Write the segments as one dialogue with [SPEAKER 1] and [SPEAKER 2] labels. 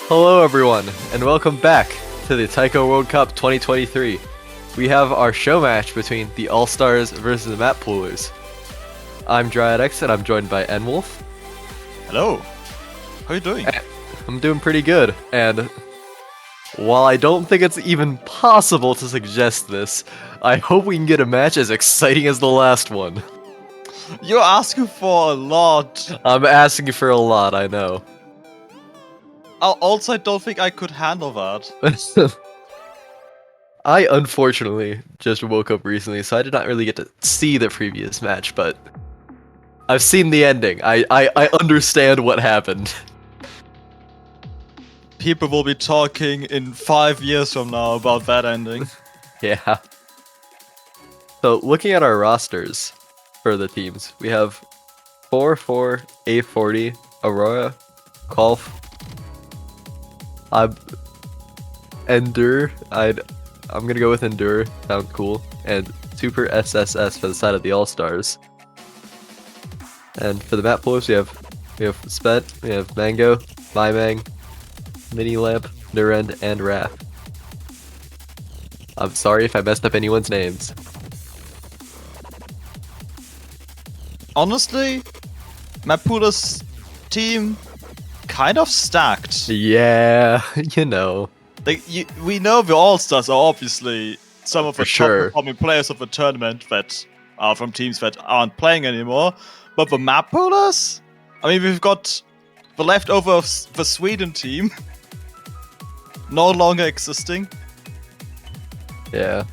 [SPEAKER 1] Hello everyone, and welcome back to the Taiko World Cup 2023. We have our show match between the All-Stars versus the Mappoolers. I'm DryadX and I'm joined by N-Wolf.
[SPEAKER 2] Hello. How are you doing?
[SPEAKER 1] I'm doing pretty good, and while I don't think it's even possible to suggest this, I hope we can get a match as exciting as the last one.
[SPEAKER 2] You're asking for a lot.
[SPEAKER 1] I'm asking for a lot, I know.
[SPEAKER 2] Also, I don't think I could handle that.
[SPEAKER 1] I unfortunately just woke up recently, so I did not really get to see the previous match, but I've seen the ending. I understand what happened.
[SPEAKER 2] People will be talking in 5 years from now about that ending.
[SPEAKER 1] Yeah. So, looking at our rosters for the teams, we have 4-4, A40, Aurora, Kolf, Endure. I'm gonna go with Endure. Sounds cool. And Super SSS for the side of the All-Stars. And for the Mappoolers, we have Spet, we have Mango, Mimang, Mini Lamp, Nurend, and Raph. I'm sorry if I messed up anyone's names.
[SPEAKER 2] Honestly, Mappoolers' team kind of stacked.
[SPEAKER 1] Yeah, you know.
[SPEAKER 2] We know the All-Stars are obviously some of the top performing players of the tournament that are from teams that aren't playing anymore. But the Mappoolers? I mean, we've got the leftover of the Sweden team no longer existing.
[SPEAKER 1] Yeah.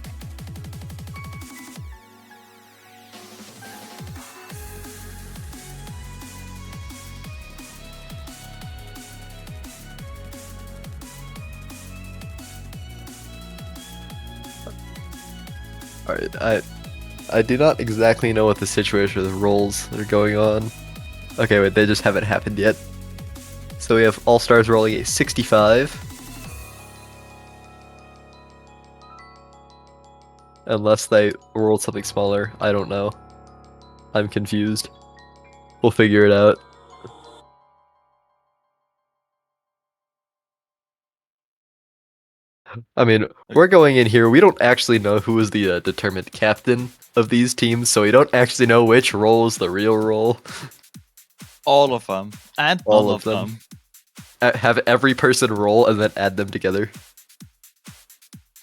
[SPEAKER 1] Alright, I do not exactly know what the situation of the roles that are going on. Okay, wait, they just haven't happened yet. So we have All-Stars rolling a 65. Unless they rolled something smaller, I don't know. I'm confused. We'll figure it out. I mean, we're going in here, we don't actually know who is the determined captain of these teams, so we don't actually know which role is the real role.
[SPEAKER 2] All of them. And all of them.
[SPEAKER 1] Have every person roll and then add them together.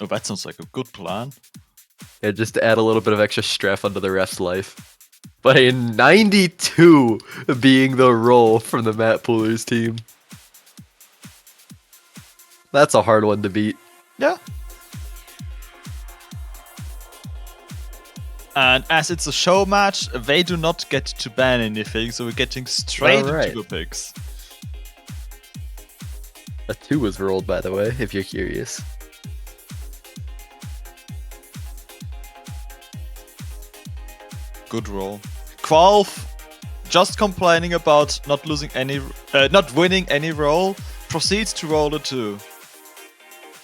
[SPEAKER 2] Oh, that sounds like a good plan.
[SPEAKER 1] Yeah, just to add a little bit of extra stress onto the ref's life. But a 92 being the roll from the Mappoolers team. That's a hard one to beat.
[SPEAKER 2] Yeah. And as it's a show match, they do not get to ban anything, so we're getting straight into the picks.
[SPEAKER 1] A 2 was rolled, by the way, if you're curious.
[SPEAKER 2] Good roll. Qualf, just complaining about not winning any roll, proceeds to roll a 2.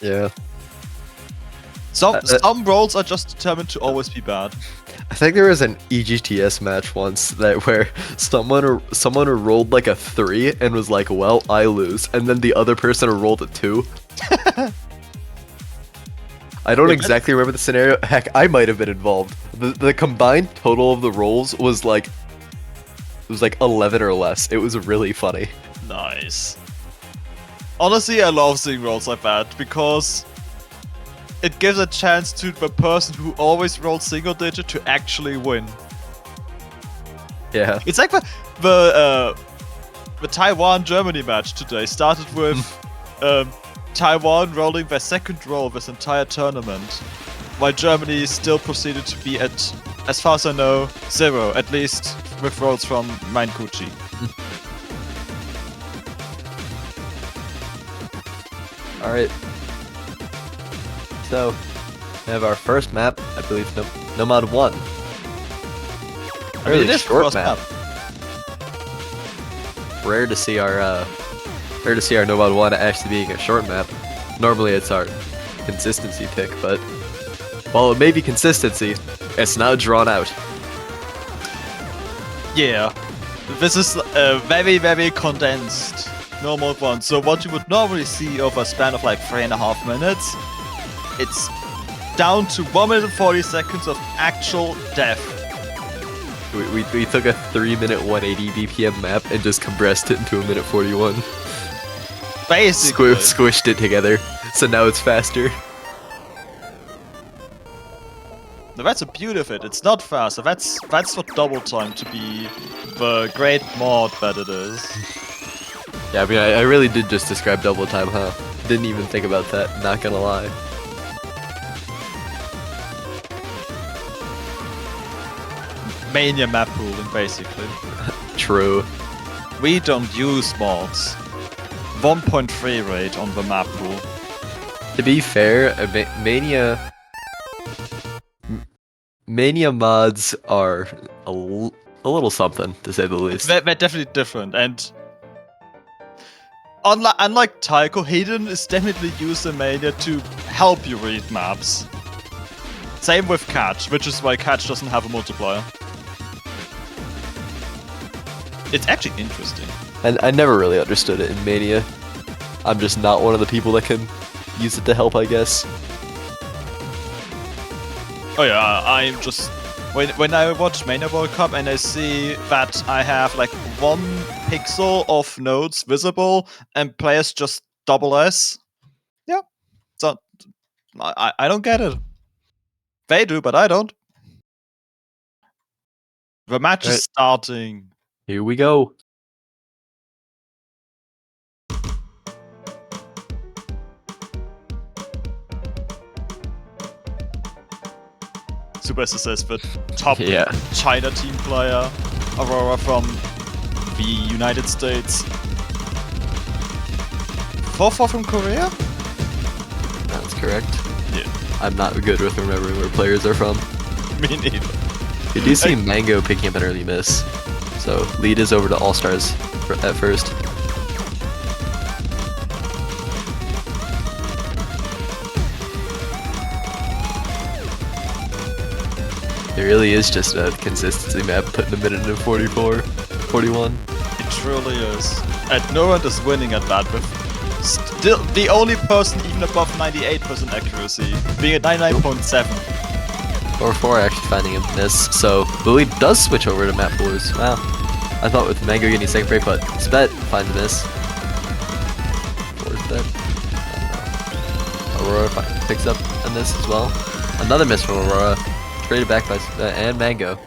[SPEAKER 1] Yeah.
[SPEAKER 2] Some rolls are just determined to always be bad.
[SPEAKER 1] I think there was an EGTS match once where someone rolled like a 3 and was like, well, I lose, and then the other person rolled a 2. I don't exactly remember the scenario. Heck, I might have been involved. The combined total of the rolls was like 11 or less. It was really funny.
[SPEAKER 2] Nice. Honestly, I love seeing rolls like that because it gives a chance to the person who always rolls single digit to actually win.
[SPEAKER 1] Yeah.
[SPEAKER 2] It's like the Taiwan-Germany match today started with Taiwan rolling their second roll this entire tournament, while Germany still proceeded to be at, as far as I know, 0, at least with rolls from Mainkuchi.
[SPEAKER 1] Alright. So, we have our first map, I believe, Nomad 1. Really short map. Rare to see our Nomad 1 actually being a short map. Normally it's our consistency pick, but while it may be consistency, it's now drawn out.
[SPEAKER 2] Yeah. This is very, very condensed. No mode 1. So what you would normally see over a span of like 3.5 minutes, it's down to 1 minute and 40 seconds of actual death.
[SPEAKER 1] We took a 3-minute 180 BPM map and just compressed it into 1:41.
[SPEAKER 2] Basically.
[SPEAKER 1] Squished it together, so now it's faster.
[SPEAKER 2] Now that's the beauty of it. It's not fast. So that's for double time to be the great mod that it is.
[SPEAKER 1] Yeah, I mean, I really did just describe double time, huh? Didn't even think about that, not gonna lie.
[SPEAKER 2] Mania map pooling, basically.
[SPEAKER 1] True.
[SPEAKER 2] We don't use mods. 1.3 rate on the map pool.
[SPEAKER 1] To be fair, Mania mods are a little something, to say the least.
[SPEAKER 2] They're definitely different, and unlike Taiko, Hidden is definitely used in Mania to help you read maps. Same with Catch, which is why Catch doesn't have a multiplier. It's actually interesting.
[SPEAKER 1] And I never really understood it in Mania. I'm just not one of the people that can use it to help, I guess.
[SPEAKER 2] Oh yeah, I'm just... When I watch Mania World Cup and I see that I have like 1 pixel of nodes visible and players just double S, yeah, so I don't get it. They do, but I don't. The match is starting.
[SPEAKER 1] Here we go.
[SPEAKER 2] Super SSS, the top China team player, Aurora from the United States. 4-4 from Korea?
[SPEAKER 1] That's correct.
[SPEAKER 2] Yeah.
[SPEAKER 1] I'm not good with remembering where players are from.
[SPEAKER 2] Me neither.
[SPEAKER 1] You do see Mango picking up an early miss. So, lead is over to All-Stars at first. It really is just a consistency map, putting a minute in 44, 41.
[SPEAKER 2] It truly is. And Norant is winning at that with still the only person even above 98% accuracy, being at 99.7.
[SPEAKER 1] Or 4 actually finding a miss, so the lead does switch over to Mappoolers. Wow. I thought with Mango getting second break, but Spet finds a miss. Where's that? Aurora picks up a miss as well. Another miss from Aurora. Traded back by and Mango.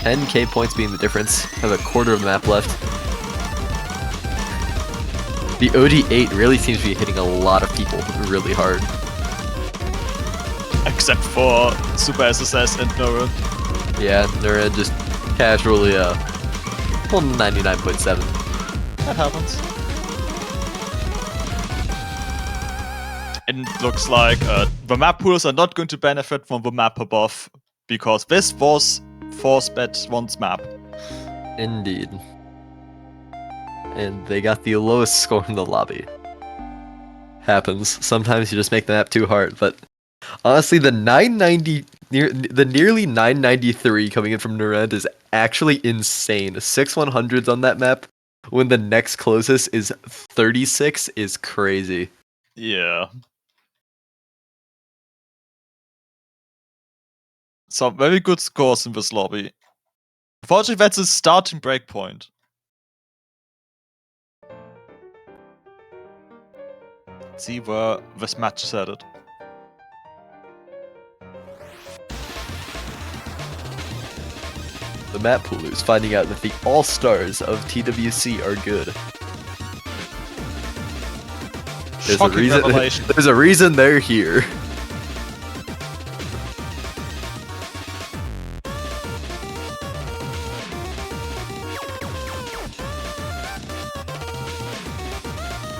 [SPEAKER 1] $10K points being the difference. Have a quarter of the map left. The OD8 really seems to be hitting a lot of people really hard.
[SPEAKER 2] Except for Super SSS and Nora.
[SPEAKER 1] Yeah, Nora just casually pulled 99.7.
[SPEAKER 2] That happens. And it looks like the map poolers are not going to benefit from the map above, because this was ForceBet1's map.
[SPEAKER 1] Indeed. And they got the lowest score in the lobby. Happens. Sometimes you just make the map too hard, but honestly, the nearly 993 coming in from Nurent is actually insane. 6 100s on that map when the next closest is 36 is crazy.
[SPEAKER 2] Yeah. Some very good scores in this lobby. Unfortunately, that's a starting breakpoint. Let's see where this match is headed.
[SPEAKER 1] The Mappoolers finding out that the All-Stars of TWC are good. There's a reason they're here.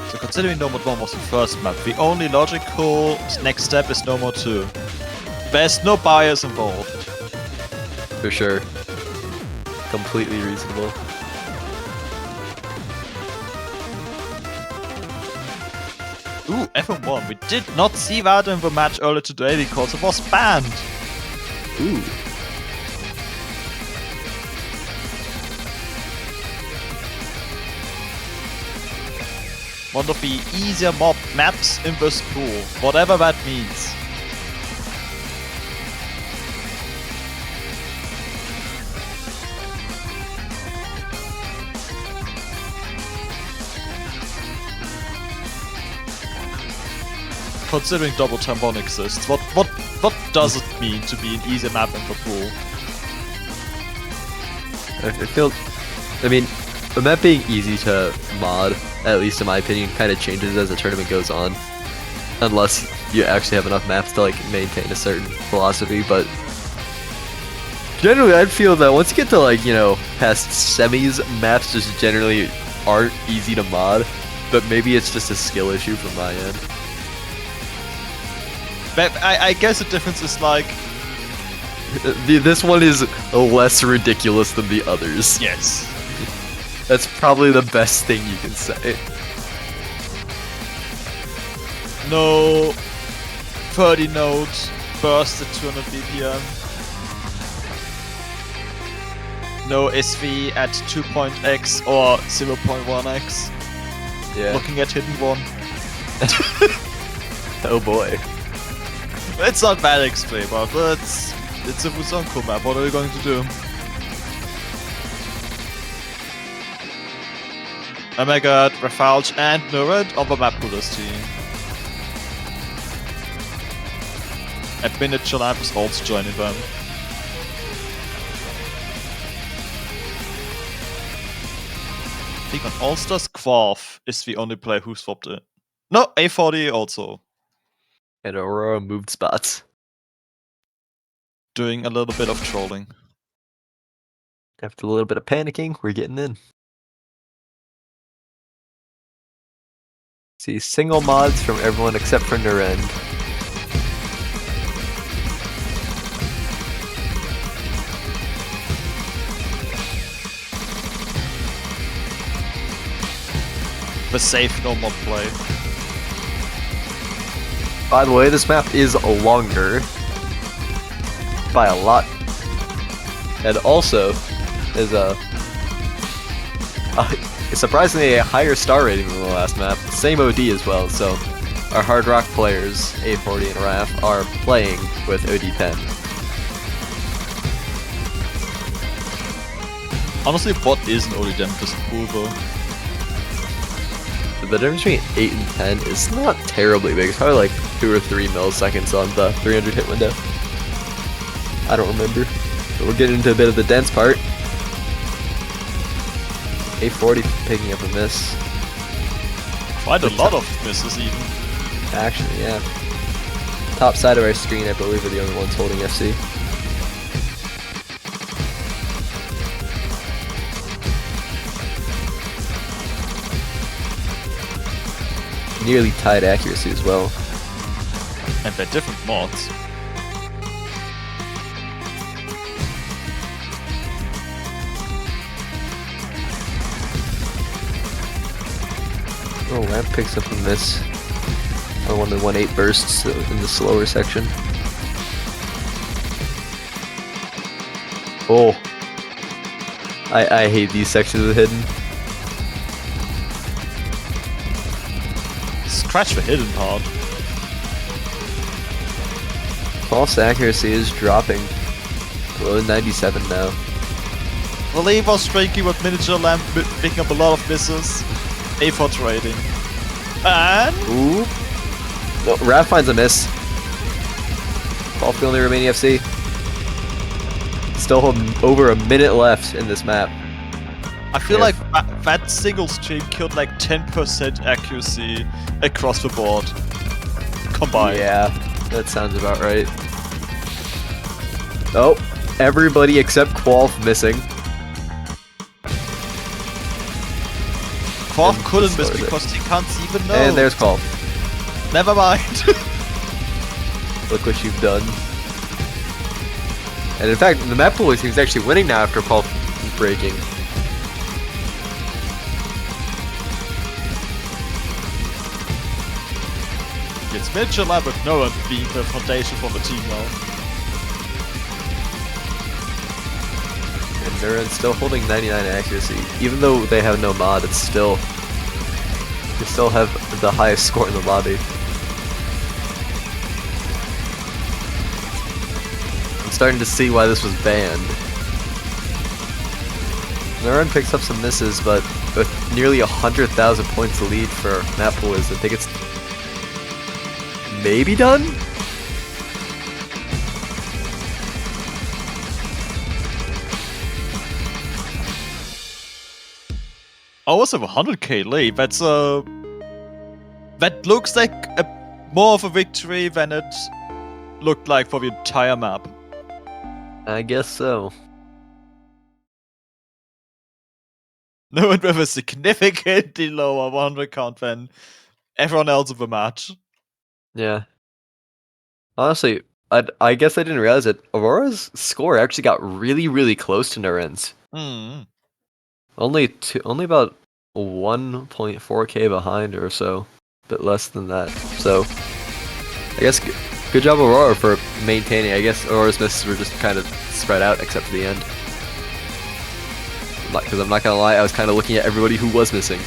[SPEAKER 2] So considering No More 1 was the first map, the only logical next step is No More 2. There's no bias involved.
[SPEAKER 1] For sure. Completely reasonable.
[SPEAKER 2] Ooh, FM1. We did not see that in the match earlier today because it was banned.
[SPEAKER 1] Ooh.
[SPEAKER 2] One of the easier maps in this pool, whatever that means. Considering double trombone exists, what does it mean to be an easy map in the pool?
[SPEAKER 1] I mean, the map being easy to mod, at least in my opinion, kind of changes as the tournament goes on. Unless you actually have enough maps to like maintain a certain philosophy, but generally I'd feel that once you get to like, you know, past semis, maps just generally aren't easy to mod, but maybe it's just a skill issue from my end.
[SPEAKER 2] I guess the difference is like...
[SPEAKER 1] This one is less ridiculous than the others.
[SPEAKER 2] Yes.
[SPEAKER 1] That's probably the best thing you can say.
[SPEAKER 2] No 30 node burst at 200 BPM. No SV at 2.x or 0.1x.
[SPEAKER 1] Yeah.
[SPEAKER 2] Looking at hidden one.
[SPEAKER 1] Oh boy.
[SPEAKER 2] It's not bad XP, but it's a Fusonko map. What are we going to do? Omega, Rafalge, and Nurid on the Mappoolers team. And Miniature Lamp is also joining them. I think on All-Stars, Quaff is the only player who swapped it. No, A40 also.
[SPEAKER 1] And Aurora moved spots.
[SPEAKER 2] Doing a little bit of trolling.
[SPEAKER 1] After a little bit of panicking, we're getting in. See single mods from everyone except for Nurend.
[SPEAKER 2] The safe no mod play.
[SPEAKER 1] By the way, this map is longer by a lot, and also is surprisingly a higher star rating than the last map. Same OD as well, so our Hard Rock players, A40 and Raph, are playing with OD10.
[SPEAKER 2] Honestly, what is an OD10 for pool though?
[SPEAKER 1] The difference between 8 and 10 is not terribly big. It's probably like 2 or 3 milliseconds on the 300 hit window. I don't remember. But we're getting into a bit of the dense part. A40 picking up a miss.
[SPEAKER 2] Quite a lot of misses even.
[SPEAKER 1] Actually, yeah. Top side of our screen, I believe, are the only ones holding FC. Nearly tied accuracy as well.
[SPEAKER 2] And they're different mods.
[SPEAKER 1] Oh, Lamp picks up a miss on one of the 1-8 bursts in the slower section. Oh. I hate these sections of hidden.
[SPEAKER 2] Scratch the hidden part.
[SPEAKER 1] False accuracy is dropping. Below 97 now.
[SPEAKER 2] The lead was streaky with Miniature Lamp picking up a lot of misses. A4 trading. And...
[SPEAKER 1] Ooh. No, Raph finds a miss. Ball the only remaining FC. Still holding over a minute left in this map.
[SPEAKER 2] I feel like that single stream killed like 10% accuracy across the board. Combined.
[SPEAKER 1] Yeah, that sounds about right. Oh, everybody except Qualf missing.
[SPEAKER 2] Qualf couldn't miss because he can't see the node.
[SPEAKER 1] And there's Qualf.
[SPEAKER 2] Never mind.
[SPEAKER 1] Look what you've done. And in fact, the Mappoolers team's actually winning now after Qualf breaking.
[SPEAKER 2] It's Miniature Lamp with no one being the foundation for the team now.
[SPEAKER 1] And Nuren's still holding 99 accuracy. Even though they have no mod, it's still They still have the highest score in the lobby. I'm starting to see why this was banned. Nuren picks up some misses, but with nearly 100,000 points lead for Mappoolers, I think it's maybe done?
[SPEAKER 2] Almost have a 100k lead. That's that looks like more of a victory than it looked like for the entire map.
[SPEAKER 1] I guess so.
[SPEAKER 2] No one with a significantly lower 100 count than everyone else of the match.
[SPEAKER 1] Yeah. Honestly, I guess I didn't realize that Aurora's score actually got really, really close to Nuren's. Only about 1.4k behind or so, a bit less than that. So, I guess good job Aurora for maintaining. I guess Aurora's misses were just kind of spread out except for the end. Because I'm not gonna lie, I was kind of looking at everybody who was missing.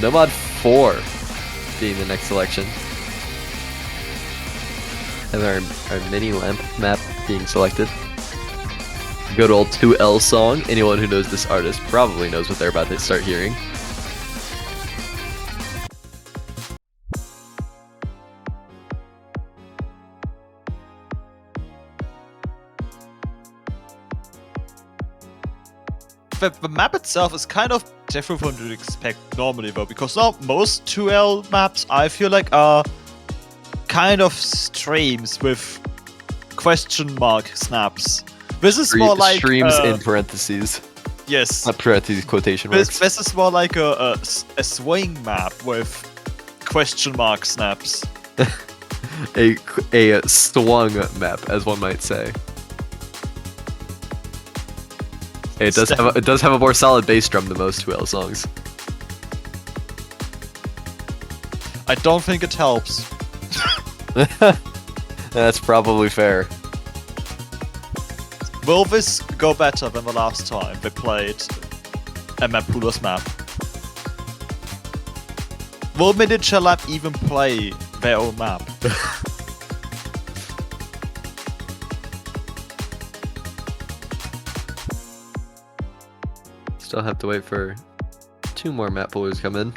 [SPEAKER 1] Nomad 4 being the next selection. And our mini lamp map being selected. Good old 2L song. Anyone who knows this artist probably knows what they're about to start hearing.
[SPEAKER 2] The map itself is kind of different from what you'd expect normally though, because now most 2L maps I feel like are kind of streams with question mark snaps. This is more like
[SPEAKER 1] streams in parentheses.
[SPEAKER 2] Yes.
[SPEAKER 1] Not parentheses, quotation marks.
[SPEAKER 2] This is more like a swing map with question mark snaps.
[SPEAKER 1] a swung map, as one might say. It does have a more solid bass drum than most 2L songs.
[SPEAKER 2] I don't think it helps.
[SPEAKER 1] That's probably fair.
[SPEAKER 2] Will this go better than the last time they played a Mappoolers map? Will Miniature Lab even play their own map?
[SPEAKER 1] Still have to wait for 2 more Mappoolers to come in.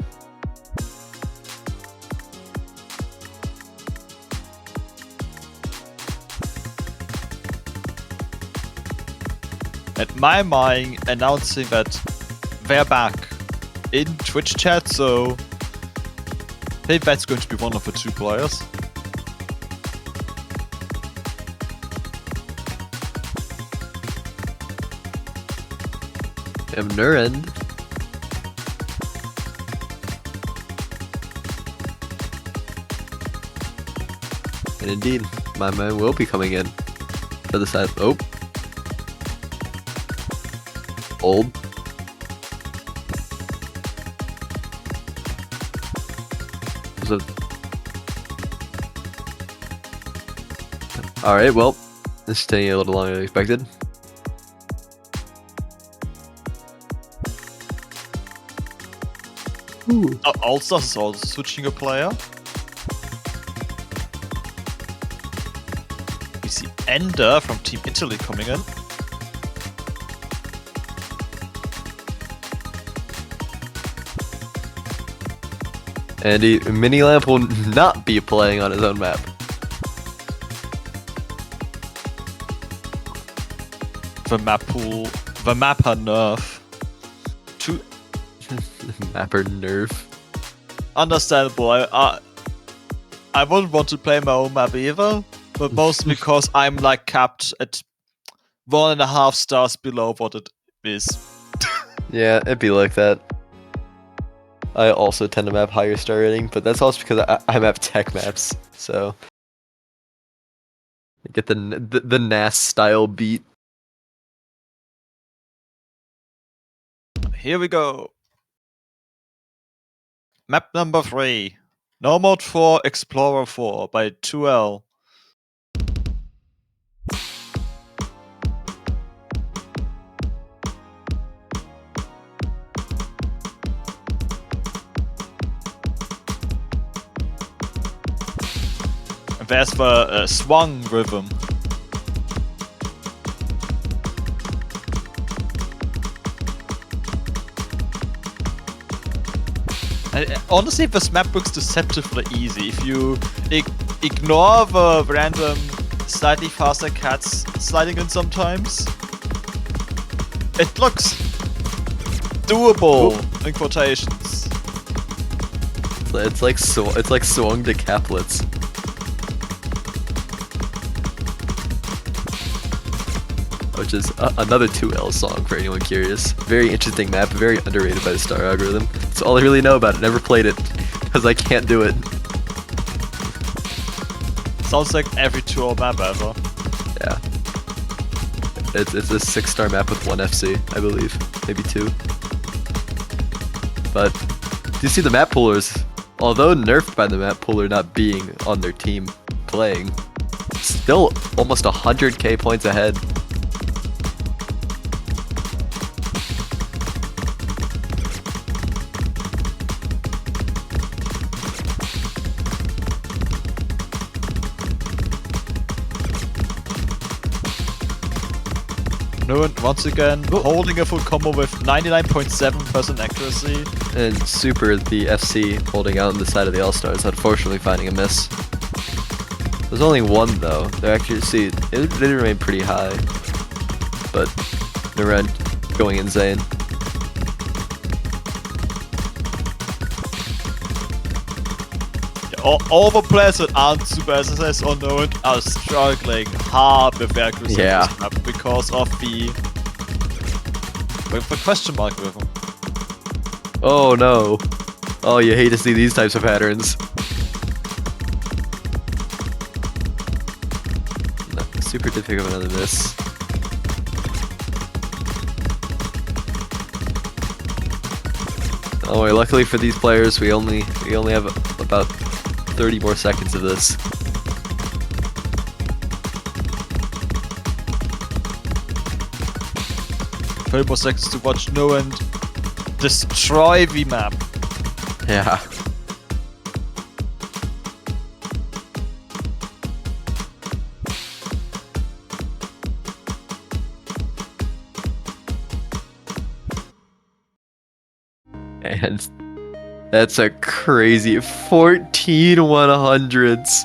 [SPEAKER 2] And my mind announcing that they're back in Twitch chat, so I think that's going to be one of the 2 players.
[SPEAKER 1] We have Nuren. And indeed, my man will be coming in for the side. Oh. Old. Alright, well, this is taking a little longer than expected. Ooh.
[SPEAKER 2] Also switching a player. We see Ender from Team Italy coming in.
[SPEAKER 1] And Mini Lamp will not be playing on his own map.
[SPEAKER 2] The mapper nerf.
[SPEAKER 1] Mapper nerf.
[SPEAKER 2] Understandable. I wouldn't want to play my own map either, but mostly because I'm like capped at 1.5 stars below what it is.
[SPEAKER 1] Yeah, it'd be like that. I also tend to map higher star rating, but that's also because I map tech maps, so I get the NAS style beat.
[SPEAKER 2] Here we go. Map number 3. No Mode 4 Explorer 4 by 2L. There's the swung rhythm. And honestly, this map looks deceptively easy. If you ignore the random, slightly faster cats sliding in sometimes, it looks doable in quotations.
[SPEAKER 1] It's like swung to caplets. Which is another 2L song for anyone curious. Very interesting map, very underrated by the star algorithm. That's all I really know about it. Never played it, because I can't do it.
[SPEAKER 2] Sounds like every 2L map ever.
[SPEAKER 1] Yeah. It's a 6-star map with 1 FC, I believe. Maybe 2. But, do you see the Mappoolers? Although nerfed by the Mappooler not being on their team playing, still almost 100k points ahead.
[SPEAKER 2] No, once again, holding a full combo with 99.7% accuracy.
[SPEAKER 1] And Super, the FC, holding out on the side of the All-Stars, unfortunately finding a miss. There's only one though. Their accuracy, it did remain pretty high. But Naren going insane.
[SPEAKER 2] All the players that aren't Super SSS or known are struggling hard with their accuracy because of the question mark with them.
[SPEAKER 1] Oh no. Oh, you hate to see these types of patterns. No, Super did pick up another miss. Oh, luckily for these players, we only have about 30 more seconds of this.
[SPEAKER 2] 30 more seconds to watch No and destroy the map.
[SPEAKER 1] Yeah. And that's a crazy 14 100s.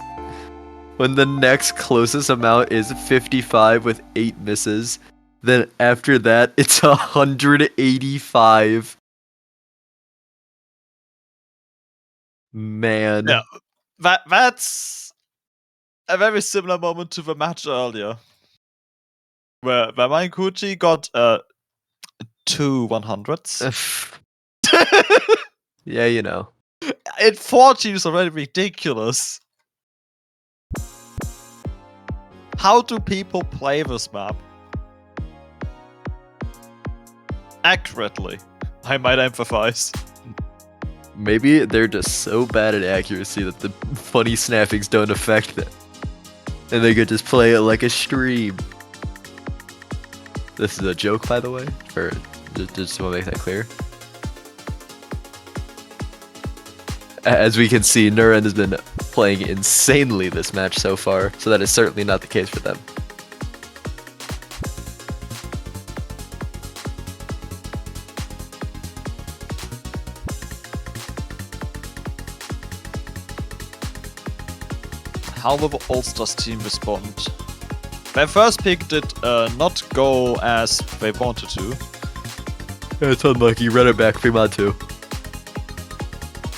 [SPEAKER 1] When the next closest amount is 55 with 8 misses. Then after that, it's 185. Man.
[SPEAKER 2] Yeah, that's a very similar moment to the match earlier. Where Mainkuchi got 2 100s.
[SPEAKER 1] Yeah, you know.
[SPEAKER 2] In 4 teams already ridiculous. How do people play this map? Accurately, I might emphasize.
[SPEAKER 1] Maybe they're just so bad at accuracy that the funny snappings don't affect them. And they could just play it like a stream. This is a joke, by the way, or just want to make that clear. As we can see, Nuren has been playing insanely this match so far, so that is certainly not the case for them.
[SPEAKER 2] How will the All-Stars team respond? Their first pick did not go as they wanted to.
[SPEAKER 1] Yeah, it's unlucky. Run it back, Fremont 2.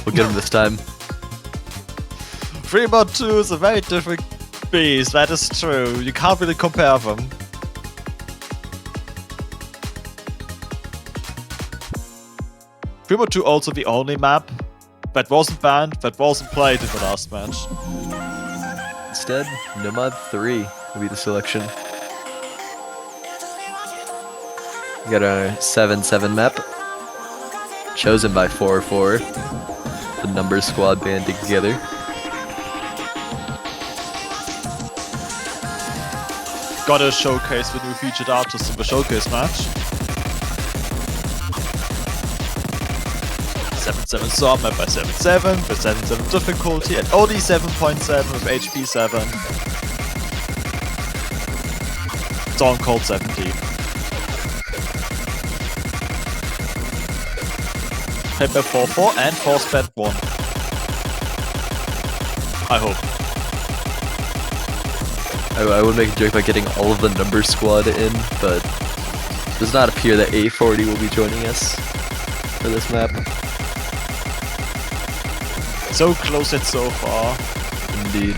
[SPEAKER 1] We'll get him this time.
[SPEAKER 2] Fremont 2 is a very different beast, that is true. You can't really compare them. Fremont 2 also the only map that wasn't banned, that wasn't played in the last match.
[SPEAKER 1] Instead, Nomad 3 will be the selection. We got our 7-7 map, chosen by 4-4. The numbers squad banding together.
[SPEAKER 2] Gotta showcase the new featured artist in the showcase match. 7-7 sword map by 7-7 with 7-7 difficulty and OD 7.7 with HP 7. Dawn Cold 70. Hit by 4-4 and force bet 1. I hope.
[SPEAKER 1] I would make a joke about getting all of the number squad in, but it does not appear that A40 will be joining us for this map.
[SPEAKER 2] So close yet so far.
[SPEAKER 1] Indeed.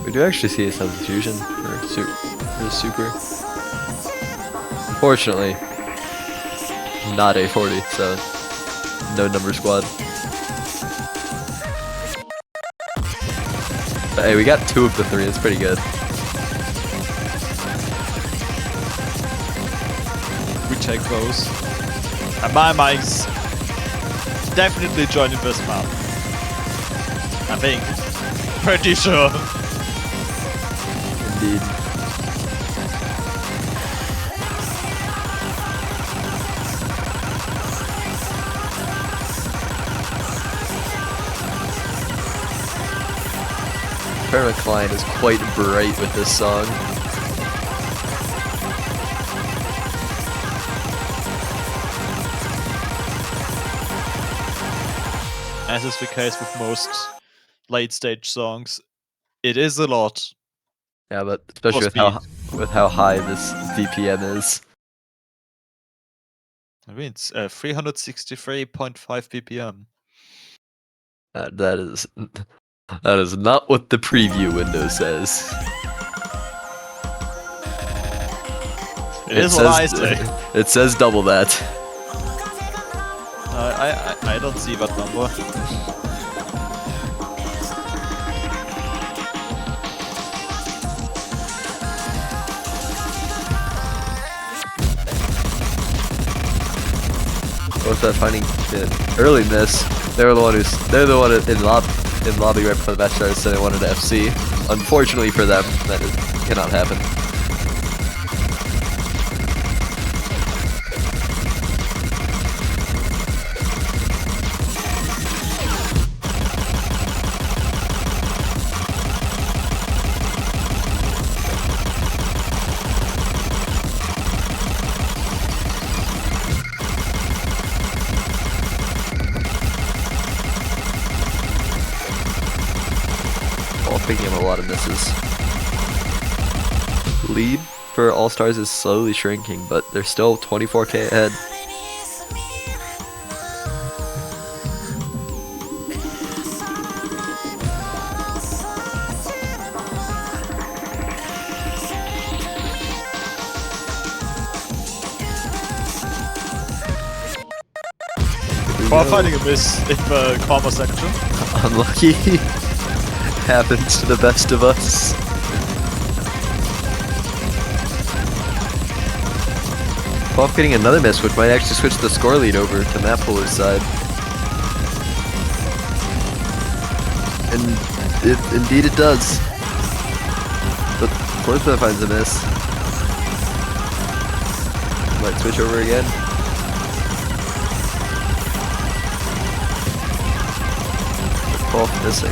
[SPEAKER 1] We do actually see a substitution for super. Unfortunately, not A40, so no number squad. But hey, we got 2 of the 3, that's pretty good.
[SPEAKER 2] We take those. And my mics definitely joining this map. I think. Pretty sure.
[SPEAKER 1] Indeed. Tournament Klein is quite bright with this song.
[SPEAKER 2] As is the case with most late stage songs, it is a lot.
[SPEAKER 1] Yeah, but especially with how high this BPM is.
[SPEAKER 2] I mean, it's 363.5 BPM.
[SPEAKER 1] That is not what the preview window says.
[SPEAKER 2] It is what I say.
[SPEAKER 1] It says double that.
[SPEAKER 2] I don't see that number.
[SPEAKER 1] What's that finding? Early miss. They're the one in lobby right before the match started, so they wanted to FC. Unfortunately for them, that cannot happen. Picking up a lot of misses. Lead for All Stars is slowly shrinking, but they're still 24k ahead.
[SPEAKER 2] While finding a miss in the karma section.
[SPEAKER 1] Unlucky. Happens to the best of us. Buff getting another miss, which might actually switch the score lead over to Mappoolers' side. And indeed it does. But Forza finds a miss. Might switch over again. Buff missing.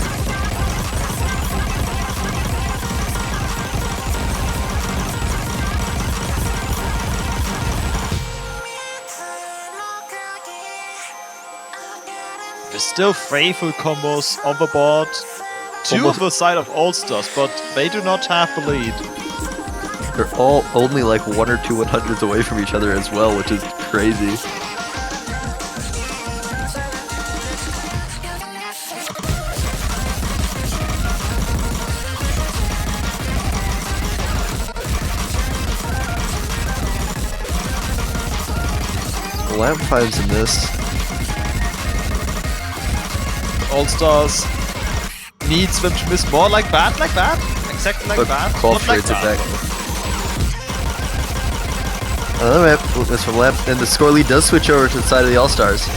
[SPEAKER 2] There's still 3 full combos on the board. 2 on the side of All Stars, but they do not have the lead.
[SPEAKER 1] They're all only like 1 or 2 100s away from each other as well, which is crazy. Lamp finds a miss.
[SPEAKER 2] All Stars needs them to miss more like that, exactly like that, not like that.
[SPEAKER 1] Another map miss from Lamp, and the score lead does switch over to the side of the All Stars.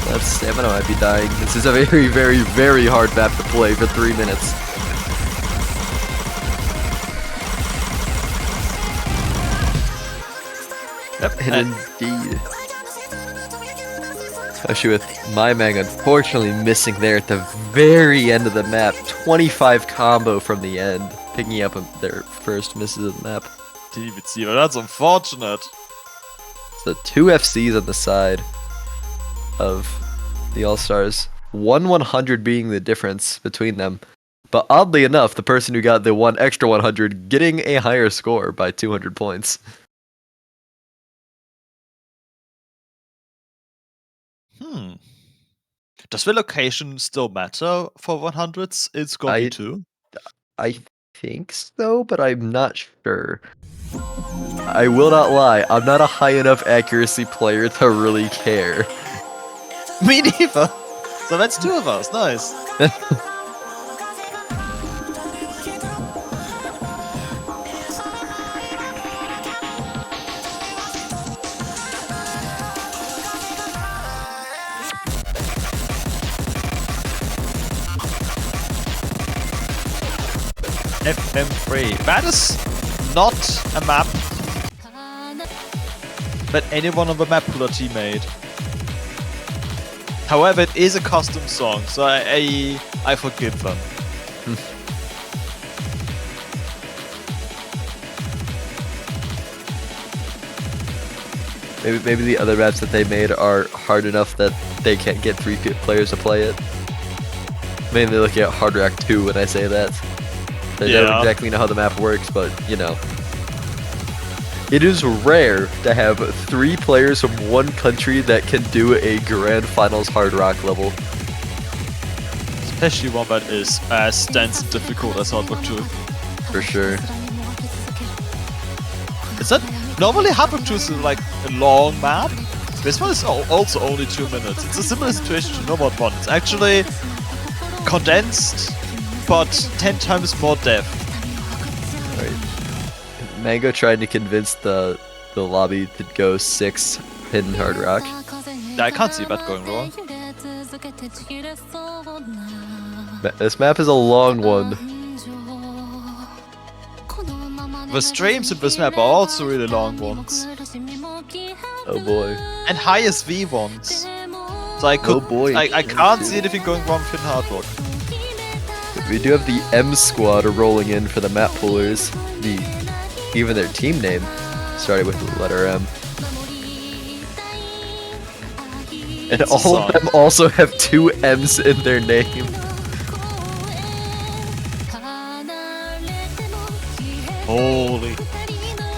[SPEAKER 1] Lamp stamina might be dying. This is a very, very, very hard map to play for 3 minutes.
[SPEAKER 2] Yep.
[SPEAKER 1] And indeed. Especially with my Mang unfortunately missing there at the very end of the map. 25 combo from the end, picking up their first misses of the map.
[SPEAKER 2] vv18, that's unfortunate.
[SPEAKER 1] So 2 FCs on the side of the All-Stars. 100 being the difference between them. But oddly enough, the person who got the one extra 100 getting a higher score by 200 points.
[SPEAKER 2] Does the location still matter for 100s in Scorpio 2?
[SPEAKER 1] I think so, but I'm not sure. I will not lie, I'm not a high enough accuracy player to really care.
[SPEAKER 2] Me neither! So that's 2 of us, nice. FM3. That is not a map that anyone on the Mappooler team made. However, it is a custom song, so I forgive them.
[SPEAKER 1] Maybe the other maps that they made are hard enough that they can't get 3 players to play it. Mainly looking at Hard Rock 2 when I say that. I don't exactly know how the map works, but, you know. It is rare to have 3 players from one country that can do a Grand Finals Hard Rock level.
[SPEAKER 2] Especially one that is as dense and difficult as Hard Rock 2.
[SPEAKER 1] For sure.
[SPEAKER 2] Is that normally Hard Rock 2 is like a long map? This one is also only 2 minutes. It's a similar situation to Nomad 1. It's actually condensed, but 10 times more depth.
[SPEAKER 1] Right. Mango tried to convince the lobby to go 6 hidden Hard Rock.
[SPEAKER 2] I can't see that going wrong.
[SPEAKER 1] This map is a long one.
[SPEAKER 2] The streams of this map are also really long ones.
[SPEAKER 1] Oh boy.
[SPEAKER 2] And highest V ones. So I can't see anything going wrong with Hard Rock.
[SPEAKER 1] We do have the M squad rolling in for the Mappoolers. Even their team name started with the letter M. And all of them also have 2 M's in their name.
[SPEAKER 2] Holy.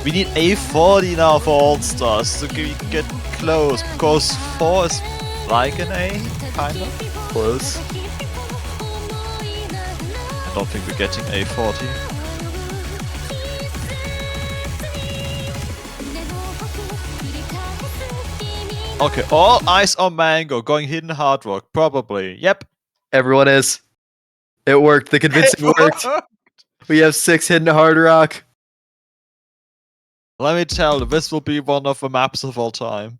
[SPEAKER 2] We need A40 now for All-Stars so we can get close, because 4 is like an A, kind of.
[SPEAKER 1] Close.
[SPEAKER 2] I don't think we're getting A40. Okay, all eyes on Mango, going hidden Hard Rock, probably. Yep.
[SPEAKER 1] Everyone is. It worked. The convincing worked. We have 6 hidden Hard Rock.
[SPEAKER 2] Let me tell you, this will be one of the maps of all time.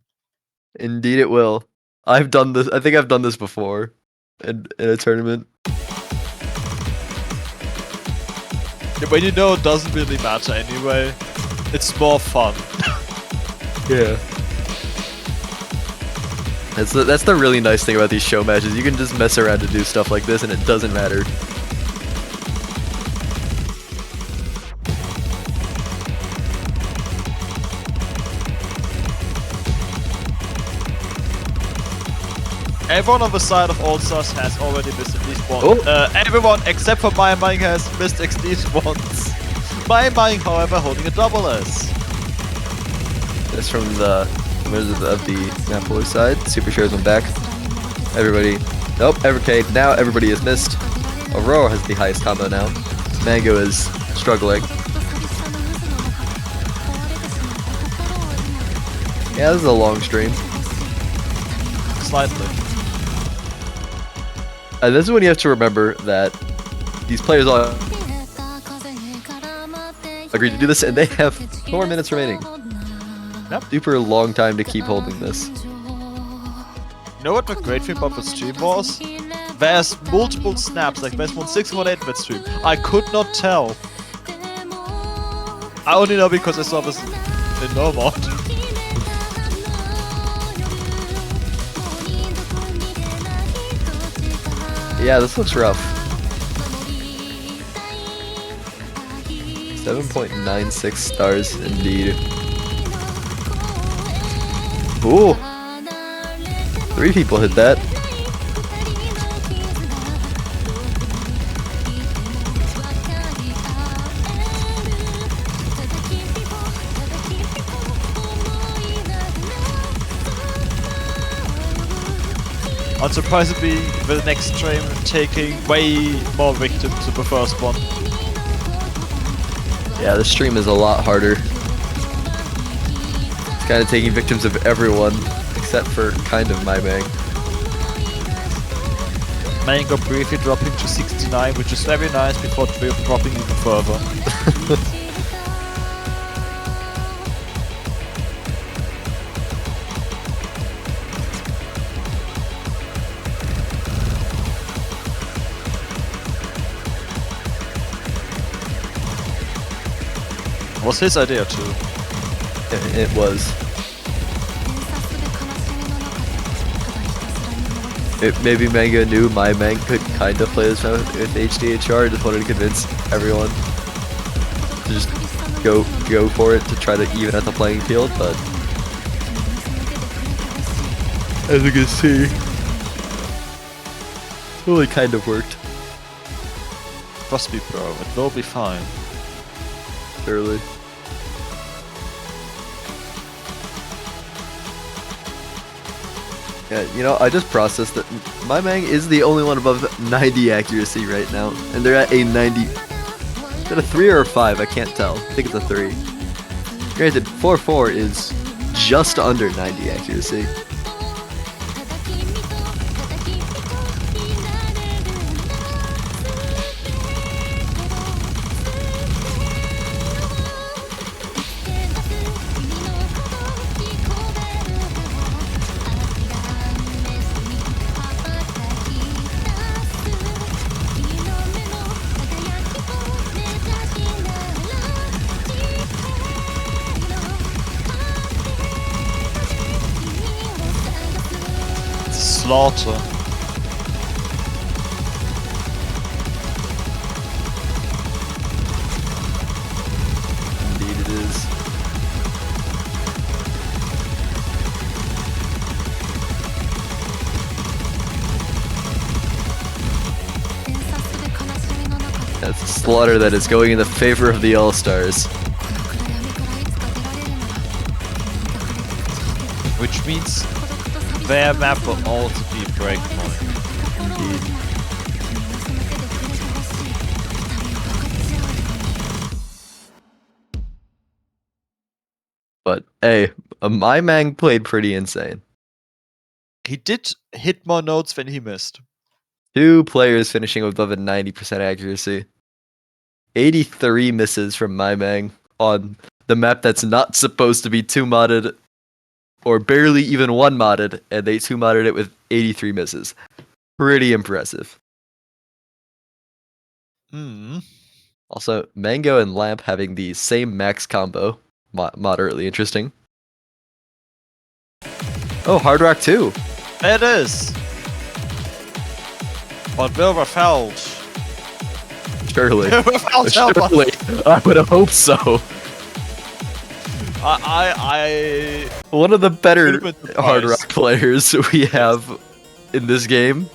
[SPEAKER 1] Indeed it will. I've done this. I think I've done this before in a tournament.
[SPEAKER 2] Yeah, but you know it doesn't really matter anyway. It's more fun.
[SPEAKER 1] Yeah. That's the really nice thing about these show matches. You can just mess around to do stuff like this and it doesn't matter.
[SPEAKER 2] Everyone on the side of All-Stars has already missed at least one. Everyone except for Ming has missed at least once. Ming, however, holding a double S.
[SPEAKER 1] That's from the winners of the Mappoolers side. Super shares went back. Everybody. Nope, okay, now everybody is missed. Aurora has the highest combo now. Mango is struggling. Yeah, this is a long stream.
[SPEAKER 2] Slightly.
[SPEAKER 1] And this is when you have to remember that these players all agreed to do this, and they have 4 minutes remaining.
[SPEAKER 2] Yep.
[SPEAKER 1] Super long time to keep holding this.
[SPEAKER 2] You know what the great thing about the stream was? There's multiple snaps, like there's 1618 in that stream. I could not tell. I only know because I saw this in no mod.
[SPEAKER 1] Yeah, this looks rough. 7.96 stars indeed. Ooh! 3 people hit that.
[SPEAKER 2] Unsurprisingly, the next stream taking way more victims than the first one.
[SPEAKER 1] Yeah, the stream is a lot harder. It's kind of taking victims of everyone, except for kind of my Mang.
[SPEAKER 2] Mango briefly dropping to 69, which is very nice before dropping even further. Was his idea too?
[SPEAKER 1] It was. Maybe Manga knew my Mang could kind of play this with HDHR. Just wanted to convince everyone to just go for it to try to even out the playing field, but as you can see, it really kind of worked.
[SPEAKER 2] Trust me, bro. It will be fine.
[SPEAKER 1] Surely. Yeah, you know, I just processed that my Mang is the only one above 90 accuracy right now, and they're at a 90. Is that a 3 or a 5? I can't tell. I think it's a 3. Granted, 4-4 is just under 90 accuracy.
[SPEAKER 2] Slaughter.
[SPEAKER 1] Indeed it is. That's a slaughter that is going in the favor of the All-Stars.
[SPEAKER 2] Which means their map will also be a breakpoint.
[SPEAKER 1] Indeed. But hey, my Mang played pretty insane.
[SPEAKER 2] He did hit more notes than he missed.
[SPEAKER 1] 2 players finishing with above a 90% accuracy. 83 misses from my Mang on the map that's not supposed to be 2 modded, or barely even 1 modded, and they 2 modded it with 83 misses. Pretty impressive. Also, Mango and Lamp having the same max combo. Moderately interesting. Oh, Hard Rock 2.
[SPEAKER 2] It is! But Wilbur felt.
[SPEAKER 1] Surely.
[SPEAKER 2] Wilbur felt
[SPEAKER 1] Surely. I would hope so. One of the better Hard Rock players we have in this game.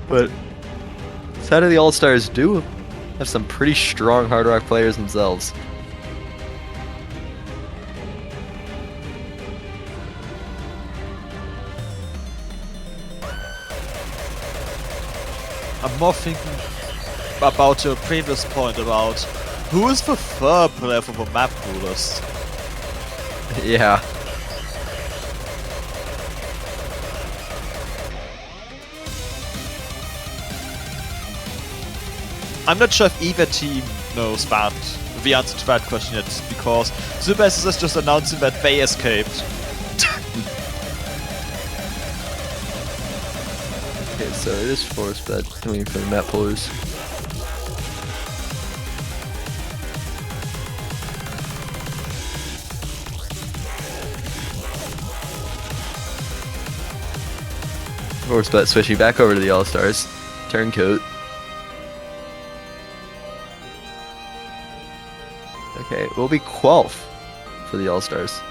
[SPEAKER 1] But side of the All-Stars do have some pretty strong Hard Rock players themselves.
[SPEAKER 2] I'm more thinking about your previous point about who is the third player for the Mappoolers.
[SPEAKER 1] Yeah.
[SPEAKER 2] I'm not sure if either team knows that, the answer to that question yet, because Super SSS just announcing that they escaped.
[SPEAKER 1] Okay, so it is force bet coming from the Mappoolers. Force bet switching back over to the All-Stars. Turncoat. Okay, it will be Quelf for the All-Stars.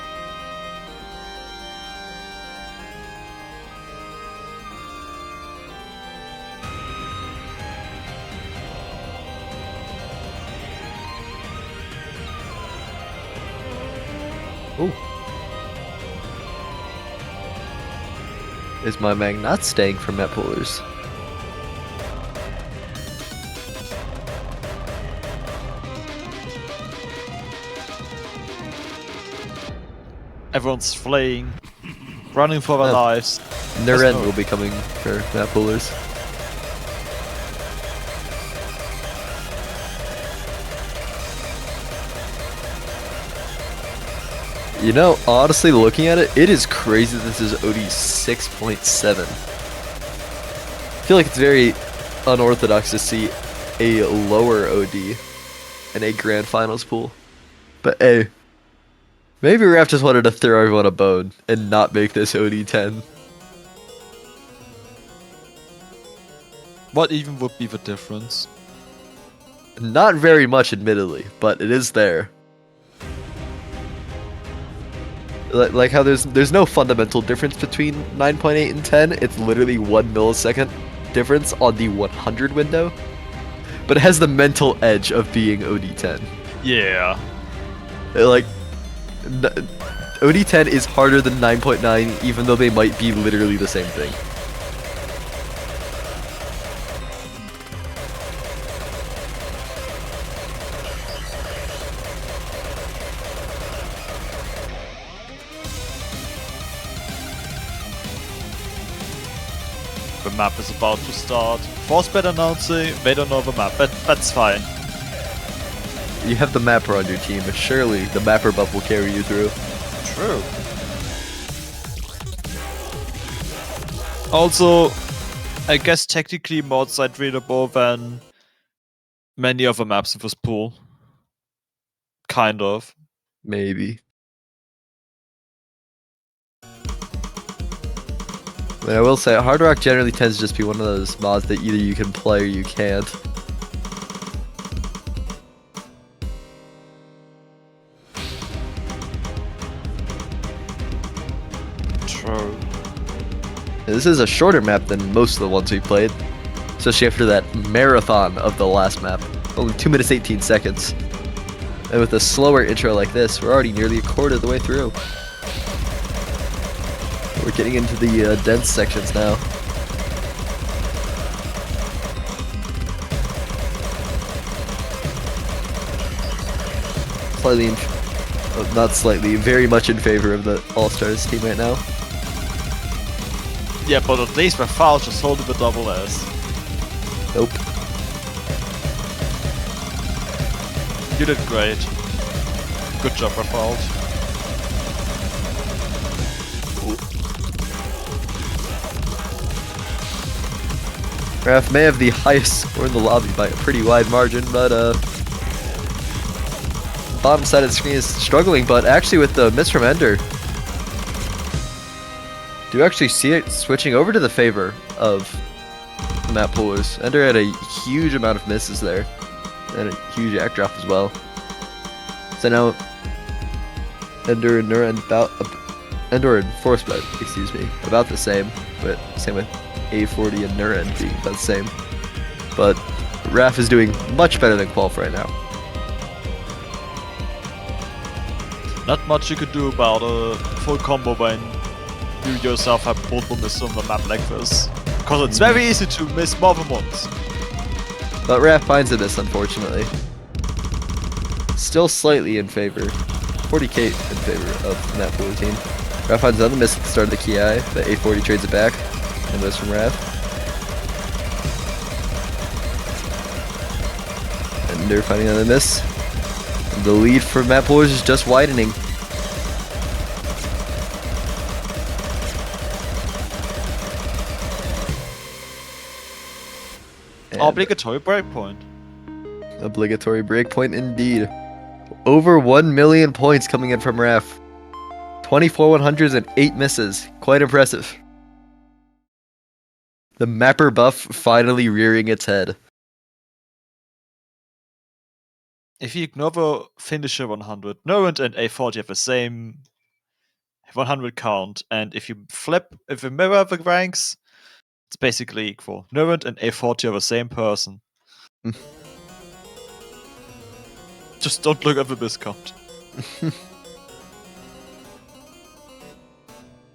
[SPEAKER 1] Ooh. Is my mag not staying for Mappoolers?
[SPEAKER 2] Everyone's fleeing, running for their lives.
[SPEAKER 1] Nuren will be coming for Mappoolers. You know, honestly, looking at it, it is crazy that this is OD 6.7. I feel like it's very unorthodox to see a lower OD in a grand finals pool. But hey, maybe Raph just wanted to throw everyone a bone and not make this OD 10.
[SPEAKER 2] What even would be the difference?
[SPEAKER 1] Not very much, admittedly, but it is there. Like how there's no fundamental difference between 9.8 and 10. It's literally 1 millisecond difference on the 100 window. But it has the mental edge of being OD10.
[SPEAKER 2] Yeah.
[SPEAKER 1] Like, OD10 is harder than 9.9, even though they might be literally the same thing.
[SPEAKER 2] The map is about to start. Force bet announcing, they don't know the map, but that's fine.
[SPEAKER 1] You have the mapper on your team, but surely the mapper buff will carry you through.
[SPEAKER 2] True. Also, I guess technically more outside readable than many other maps in this pool. Kind of.
[SPEAKER 1] Maybe. But I will say, Hard Rock generally tends to just be one of those mods that either you can play or you can't.
[SPEAKER 2] True.
[SPEAKER 1] This is a shorter map than most of the ones we played, especially after that marathon of the last map. Only 2 minutes 18 seconds. And with a slower intro like this, we're already nearly a quarter of the way through. We're getting into the dense sections now. Slightly, not slightly, very much in favor of the All-Stars team right now.
[SPEAKER 2] Yeah, but at least with Foul just holding the double S.
[SPEAKER 1] Nope.
[SPEAKER 2] You did great. Good job, Rafalt.
[SPEAKER 1] Raph may have the highest score in the lobby by a pretty wide margin, but bottom side of the screen is struggling, but actually with the miss from Ender, do you actually see it switching over to the favor of Mappoolers. Ender had a huge amount of misses there, and a huge act drop as well. So now Ender and Nuren Ender and Force Bet, excuse me, about the same, but same with A40 and Nuren being about the same. But Raph is doing much better than Quelf right now.
[SPEAKER 2] Not much you could do about a full combo when you yourself have multiple misses on the map like this. Because it's very easy to miss more than once.
[SPEAKER 1] But Raph finds a miss, unfortunately. Still slightly in favor. 40k in favor of that blue team. Raph finds another miss at the start of the Ki, but A40 trades it back. And miss from Raph. Ender finding another miss. The lead for Mappoolers is just widening. And
[SPEAKER 2] obligatory breakpoint.
[SPEAKER 1] Obligatory breakpoint indeed. Over 1 million points coming in from Raf. 24 100s and 8 misses. Quite impressive. The mapper buff finally rearing its head.
[SPEAKER 2] If you ignore the finisher 100, Norrent and A40 have the same 100 count, and if you mirror the ranks, it's basically equal. Norrent and A40 are the same person. Just don't look at the discount.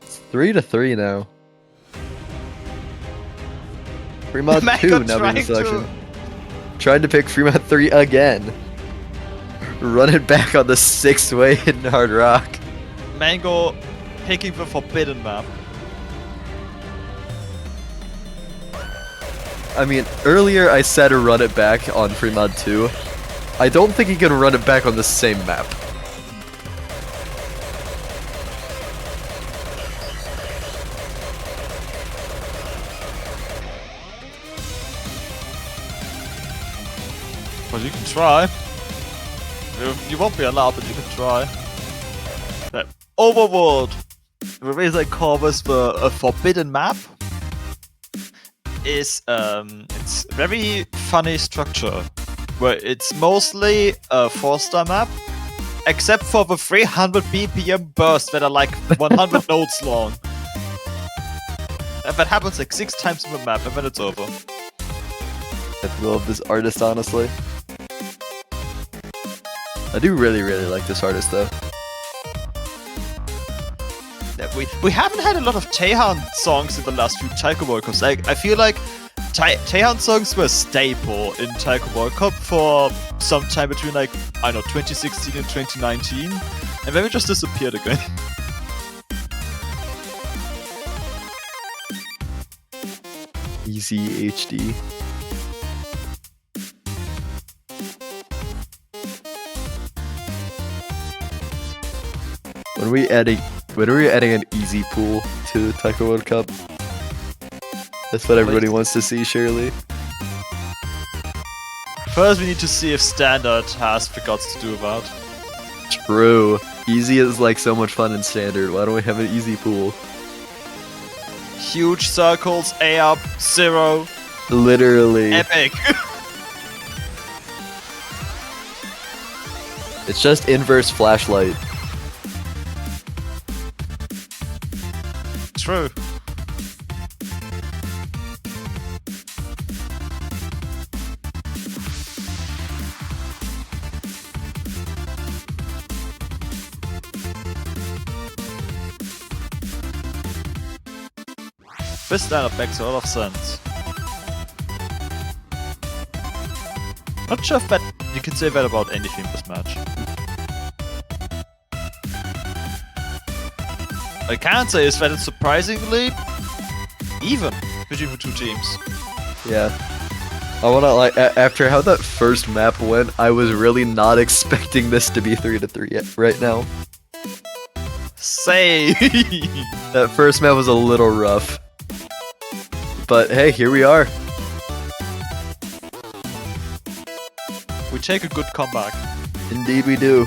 [SPEAKER 1] It's 3-3 now. Fremont 2 now being the selection. Tried to pick Fremont 3 again. Run it back on the 6-way hidden hard rock.
[SPEAKER 2] Mango picking the forbidden map.
[SPEAKER 1] I mean, earlier I said to run it back on Fremont 2. I don't think he can run it back on the same map.
[SPEAKER 2] But you can try. You won't be allowed, but you can try. That Overworld, the reason I call this a forbidden map, is it's very funny structure, where it's mostly a 4-star map, except for the 300 BPM bursts that are like 100 nodes long. And that happens like 6 times in the map, and then it's over.
[SPEAKER 1] I love this artist, honestly. I do really like this artist, though.
[SPEAKER 2] Yeah, we haven't had a lot of Taehan songs in the last few Taiko World Cups. I feel like Taehan songs were a staple in Taiko World Cup for some time between, like, I don't know, 2016 and 2019. And then it just disappeared again.
[SPEAKER 1] Easy HD. When are we adding an easy pool to the Taiko World Cup? That's what everybody wants to see, surely.
[SPEAKER 2] First, we need to see if Standard has the guts to do that.
[SPEAKER 1] True. Easy is like so much fun in Standard. Why don't we have an easy pool?
[SPEAKER 2] Huge circles, A up, 0.
[SPEAKER 1] Literally.
[SPEAKER 2] Epic.
[SPEAKER 1] It's just inverse flashlight.
[SPEAKER 2] True. This lineup makes a lot of sense. Not sure if that you can say that about anything in this match. What I can say is that it's surprisingly even between the two teams.
[SPEAKER 1] Yeah. I wanna, like, after how that first map went, I was really not expecting this to be 3-3 right now.
[SPEAKER 2] Say.
[SPEAKER 1] That first map was a little rough. But hey, here we are.
[SPEAKER 2] We take a good comeback.
[SPEAKER 1] Indeed we do.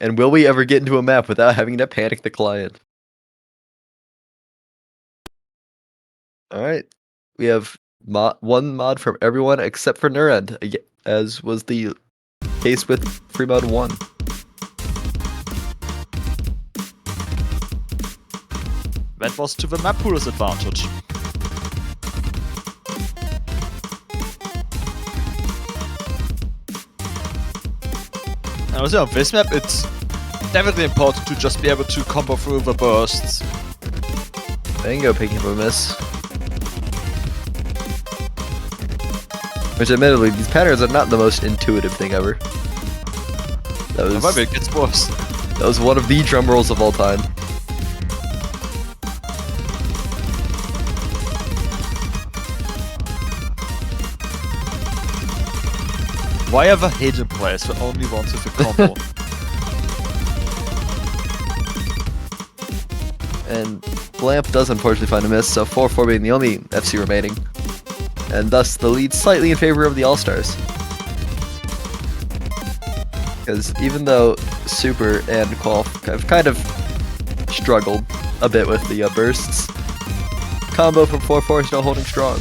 [SPEAKER 1] And will we ever get into a map without having to panic the client? Alright. We have one mod from everyone except for Nurend, as was the case with free mod 1.
[SPEAKER 2] That was to the Mappoolers' advantage. And also on this map, it's definitely important to just be able to combo through the bursts.
[SPEAKER 1] Mango picking up a miss. Which admittedly, these patterns are not the most intuitive thing ever.
[SPEAKER 2] However, it gets worse.
[SPEAKER 1] That was one of the drum rolls of all time.
[SPEAKER 2] Why have a hidden place for only once with a combo?
[SPEAKER 1] And Blamp does unfortunately find a miss, so 4-4 being the only FC remaining. And thus the lead slightly in favor of the All-Stars. Because even though Super and Qual have kind of struggled a bit with the bursts, combo from 4-4 is still holding strong.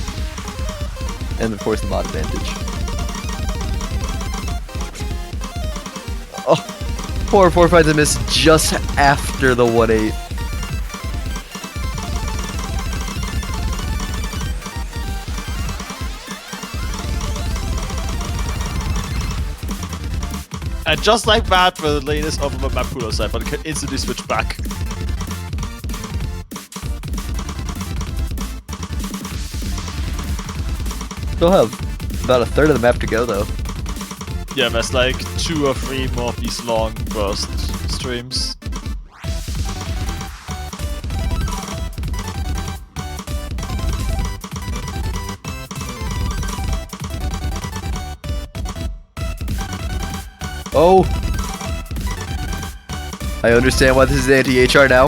[SPEAKER 1] And of course the mod advantage. Oh, 4-4 finds a miss just after the 1-8.
[SPEAKER 2] And just like that, the lane is over the Mappoolers side, but it can instantly switch back.
[SPEAKER 1] Still have about a third of the map to go though.
[SPEAKER 2] Yeah, there's like 2 or 3 more of these long burst streams.
[SPEAKER 1] Oh! I understand why this is anti-HR now.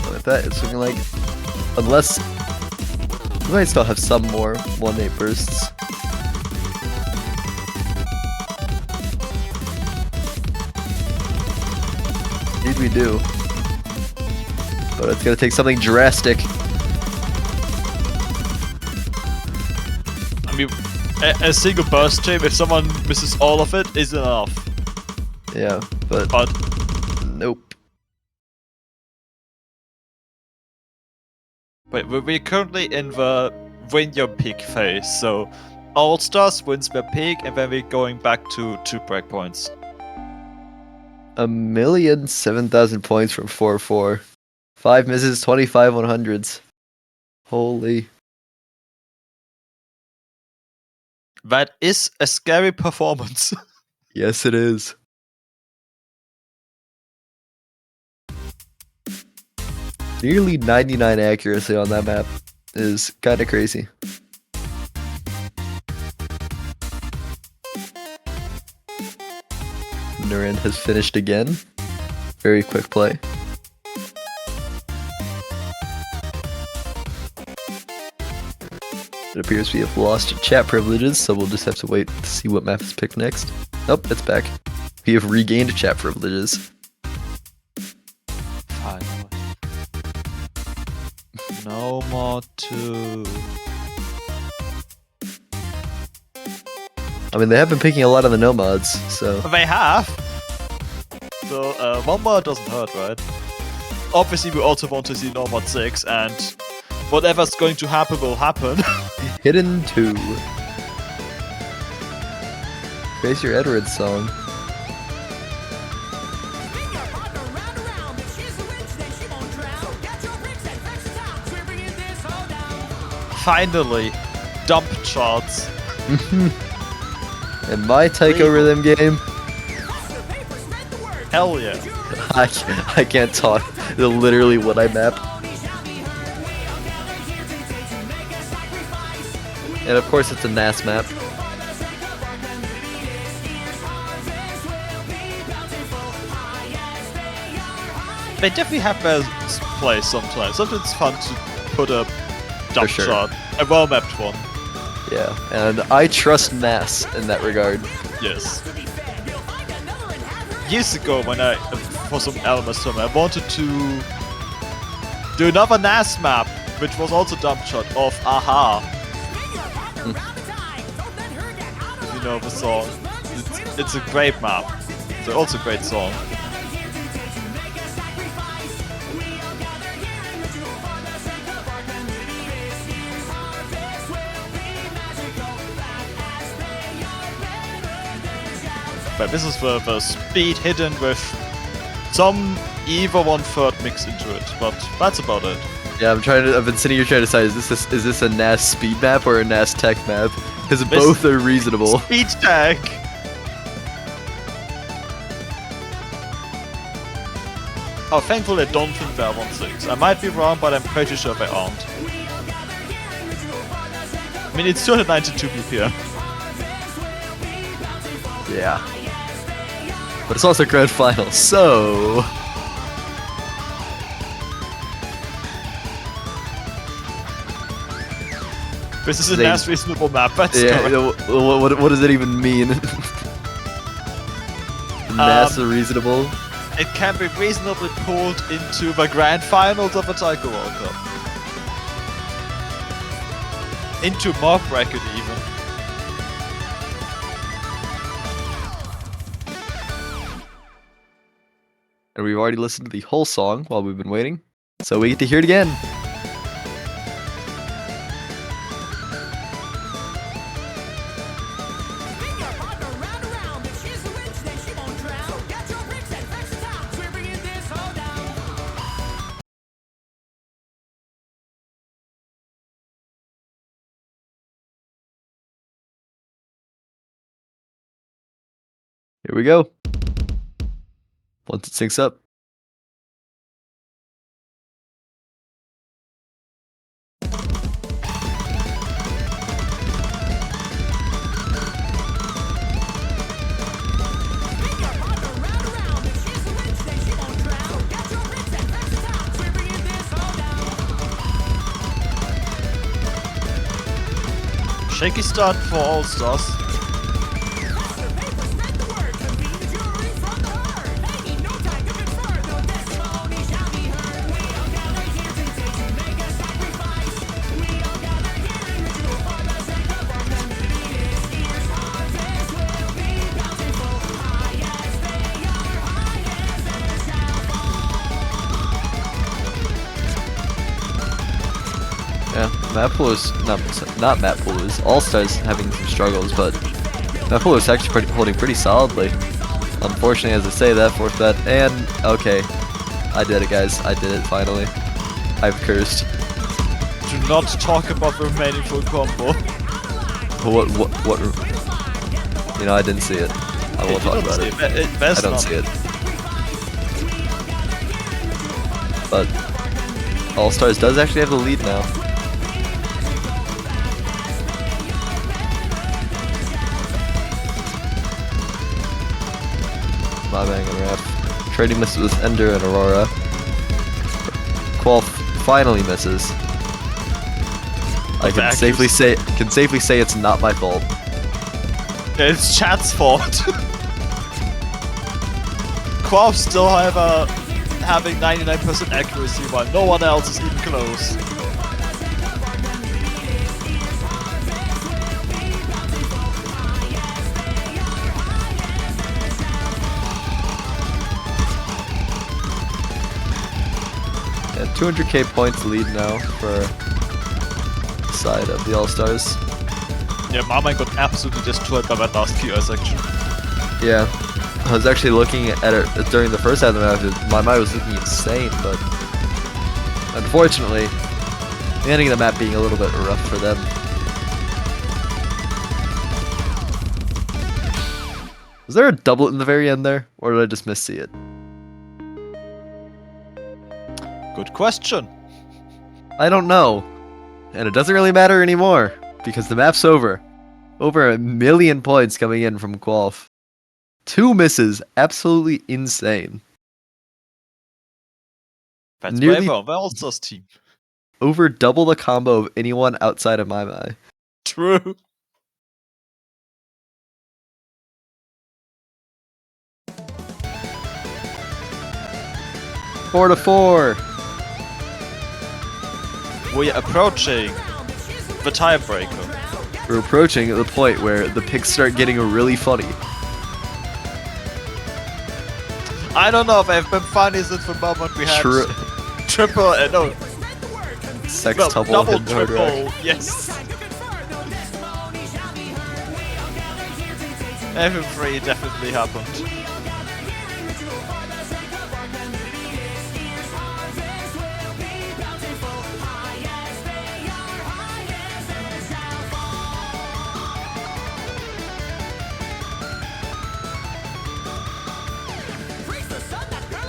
[SPEAKER 1] With that, it's looking like... Unless... We might still have some more 1-8 bursts. Indeed we do. But it's gonna take something drastic.
[SPEAKER 2] I mean, a single burst stream, if someone misses all of it, is enough.
[SPEAKER 1] Yeah, but nope.
[SPEAKER 2] Wait, we're currently in the win your peak phase, so All-Stars wins their peak, and then we're going back to 2 breakpoints.
[SPEAKER 1] 1,007,000 points from 4-4. 5 misses, 25 100s. Holy.
[SPEAKER 2] That is a scary performance.
[SPEAKER 1] Yes, it is. Nearly 99 accuracy on that map is kind of crazy. Nurin has finished again. Very quick play. It appears we have lost chat privileges, so we'll just have to wait to see what map is picked next. Nope, it's back. We have regained chat privileges.
[SPEAKER 2] Finally. No more 2.
[SPEAKER 1] I mean, they have been picking a lot of the no mods, so...
[SPEAKER 2] They have! So, 1 mod doesn't hurt, right? Obviously, we also want to see no mod 6, and whatever's going to happen will happen.
[SPEAKER 1] Hidden 2. Face your Edward song.
[SPEAKER 2] Finally, dump charts.
[SPEAKER 1] And my taiko rhythm game.
[SPEAKER 2] Hell yeah.
[SPEAKER 1] I can't talk. Literally what I map. And of course it's a NAS map.
[SPEAKER 2] They definitely have their place sometimes. Sometimes it's fun to put a dump chart. A well-mapped one.
[SPEAKER 1] Yeah, and I trust NAS in that regard.
[SPEAKER 2] Yes. Years ago, when for some elements I wanted to do another NAS map, which was also dump shot of Aha. If you know the song. It's a great map. It's also a great song. But this is the speed hidden with some EVA 1/3 mixed into it, but that's about it.
[SPEAKER 1] Yeah, I've been sitting here trying to decide, is this a NAS speed map or a NAS tech map? Because both are reasonable.
[SPEAKER 2] Speed tech! Oh, thankfully I don't think they are 1/6. I might be wrong, but I'm pretty sure they aren't. I mean, it's 292 BPM.
[SPEAKER 1] Yeah. But it's also grand final, so...
[SPEAKER 2] This is a nice reasonable map, that's
[SPEAKER 1] correct. What does it even mean? Mass reasonable?
[SPEAKER 2] It can be reasonably pulled into the grand finals of the Taiko World Cup. Into mock bracket even.
[SPEAKER 1] And we've already listened to the whole song while we've been waiting, so we get to hear it again. Here we go. Once it syncs up.
[SPEAKER 2] Shaky start for All Stars.
[SPEAKER 1] Yeah, Mappoolers, not Mappoolers, All Stars having some struggles, but Mappoolers actually holding pretty solidly. Unfortunately, as I say that, fourth bet, and okay, I did it, guys. I did it finally. I've cursed.
[SPEAKER 2] Do not talk about the remaining full combo.
[SPEAKER 1] What? You know, I didn't see it. I won't talk about it. I don't see it. But All Stars does actually have the lead now. My bang and ref. Trading misses with Ender and Aurora. Qual finally misses. I can safely say it's not my fault.
[SPEAKER 2] It's chat's fault. Qual still, however, having 99% accuracy while no one else is even close.
[SPEAKER 1] Yeah, 200k points lead now for the side of the All-Stars.
[SPEAKER 2] Yeah, Marmite got absolutely destroyed by that last QI section.
[SPEAKER 1] Yeah, I was actually looking at it during the first half of the match. My mind was looking insane, but unfortunately, the ending of the map being a little bit rough for them. Was there a doublet in the very end there, or did I just miss-see it?
[SPEAKER 2] Good question.
[SPEAKER 1] I don't know, and it doesn't really matter anymore because the map's over. Over 1 million points coming in from Qualf. 2 misses, absolutely insane.
[SPEAKER 2] That's nearly the All-Stars team.
[SPEAKER 1] Over double the combo of anyone outside of Mai.
[SPEAKER 2] True.
[SPEAKER 1] Four to 4.
[SPEAKER 2] We're approaching the tiebreaker.
[SPEAKER 1] We're approaching the point where the picks start getting really funny.
[SPEAKER 2] I don't know if I've been funny since the moment we had triple, no.
[SPEAKER 1] Sextuple,
[SPEAKER 2] double, triple, yes. FM3 definitely happened.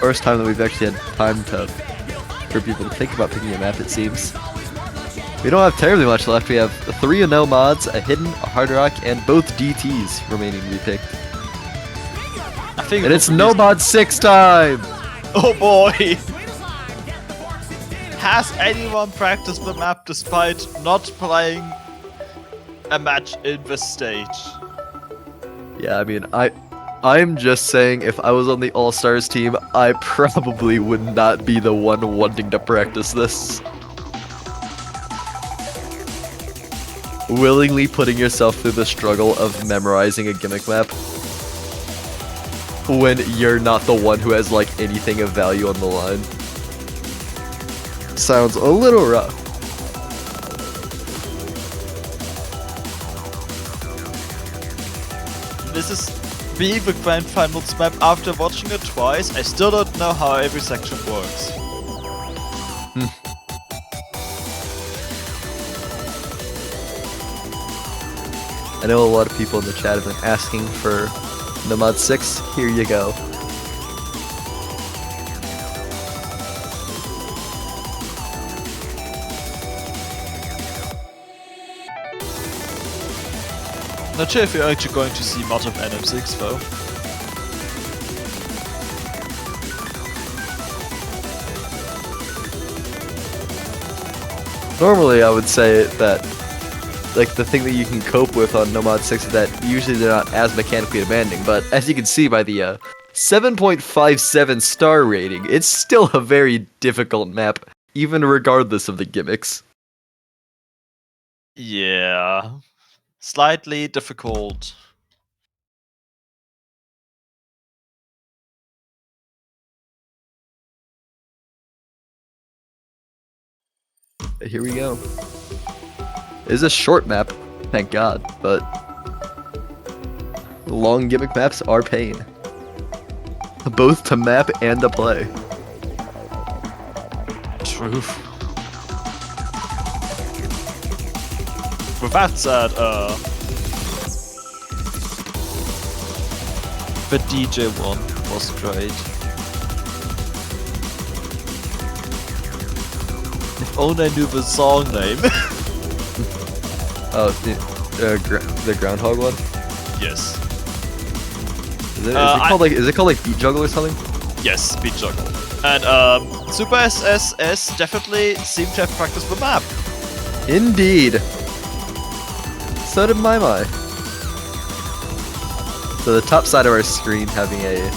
[SPEAKER 1] first time that we've actually had time for people to think about picking a map, it seems. We don't have terribly much left. We have 3 no mods, a hidden, a hard rock, and both DTs remaining to be picked. And it's no mod 6 time!
[SPEAKER 2] Oh boy! Has anyone practiced the map despite not playing a match in the stage?
[SPEAKER 1] Yeah, I mean, I'm just saying, if I was on the All-Stars team, I probably would not be the one wanting to practice this. Willingly putting yourself through the struggle of memorizing a gimmick map when you're not the one who has, like, anything of value on the line. Sounds a little rough.
[SPEAKER 2] This is being the Grand Finals map. After watching it twice, I still don't know how every section works.
[SPEAKER 1] I know a lot of people in the chat have been asking for the mod 6. Here you go.
[SPEAKER 2] Not sure if you're actually going to see much of NM6 though.
[SPEAKER 1] Normally I would say that, like, the thing that you can cope with on No Mod 6 is that usually they're not as mechanically demanding, but as you can see by the 7.57 star rating, it's still a very difficult map, even regardless of the gimmicks.
[SPEAKER 2] Yeah. Slightly difficult.
[SPEAKER 1] Here we go. It is a short map, thank God, but long gimmick maps are pain. Both to map and to play.
[SPEAKER 2] True. With that said, the DJ one was great. If only I knew the song name.
[SPEAKER 1] Oh, the Groundhog one?
[SPEAKER 2] Yes.
[SPEAKER 1] Is it called like Beat Juggle or something?
[SPEAKER 2] Yes, Beat Juggle. And Super SSS definitely seemed to have practiced the map.
[SPEAKER 1] Indeed. So did my. So the top side of our screen having a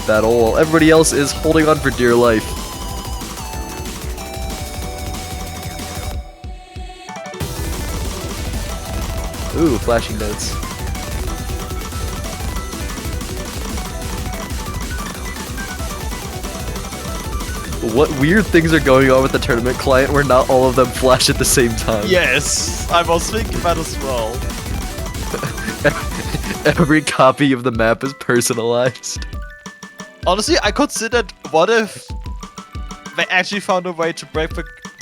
[SPEAKER 1] battle while everybody else is holding on for dear life. Ooh, flashing notes. What weird things are going on with the tournament client where not all of them flash at the same time?
[SPEAKER 2] Yes, I was thinking that as well.
[SPEAKER 1] Every copy of the map is personalized.
[SPEAKER 2] Honestly, I considered, what if they actually found a way to break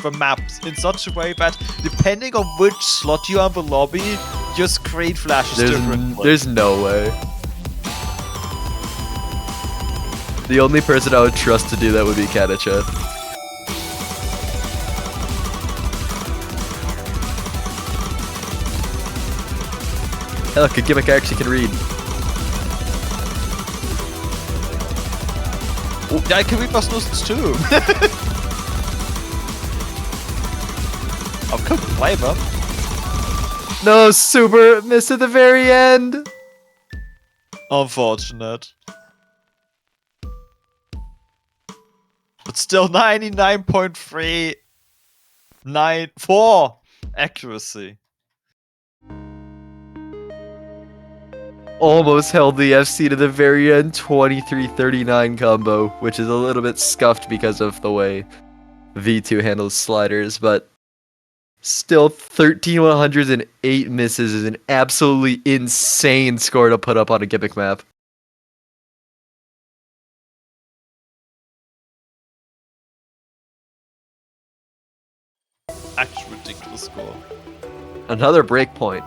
[SPEAKER 2] the maps in such a way that depending on which slot you are in the lobby, your screen flashes differently.
[SPEAKER 1] There's no way. The only person I would trust to do that would be Katacha. Hey, look, a gimmick I actually can read.
[SPEAKER 2] Oh, yeah, I can read Basnus too. I'll come play them.
[SPEAKER 1] No, Super missed at the very end.
[SPEAKER 2] Unfortunate. But still 99.394 accuracy.
[SPEAKER 1] Almost held the FC to the very end, 23-39 combo, which is a little bit scuffed because of the way V2 handles sliders, but still 13 100s and 8 misses is an absolutely insane score to put up on a gimmick map.
[SPEAKER 2] Actually ridiculous score.
[SPEAKER 1] Another breakpoint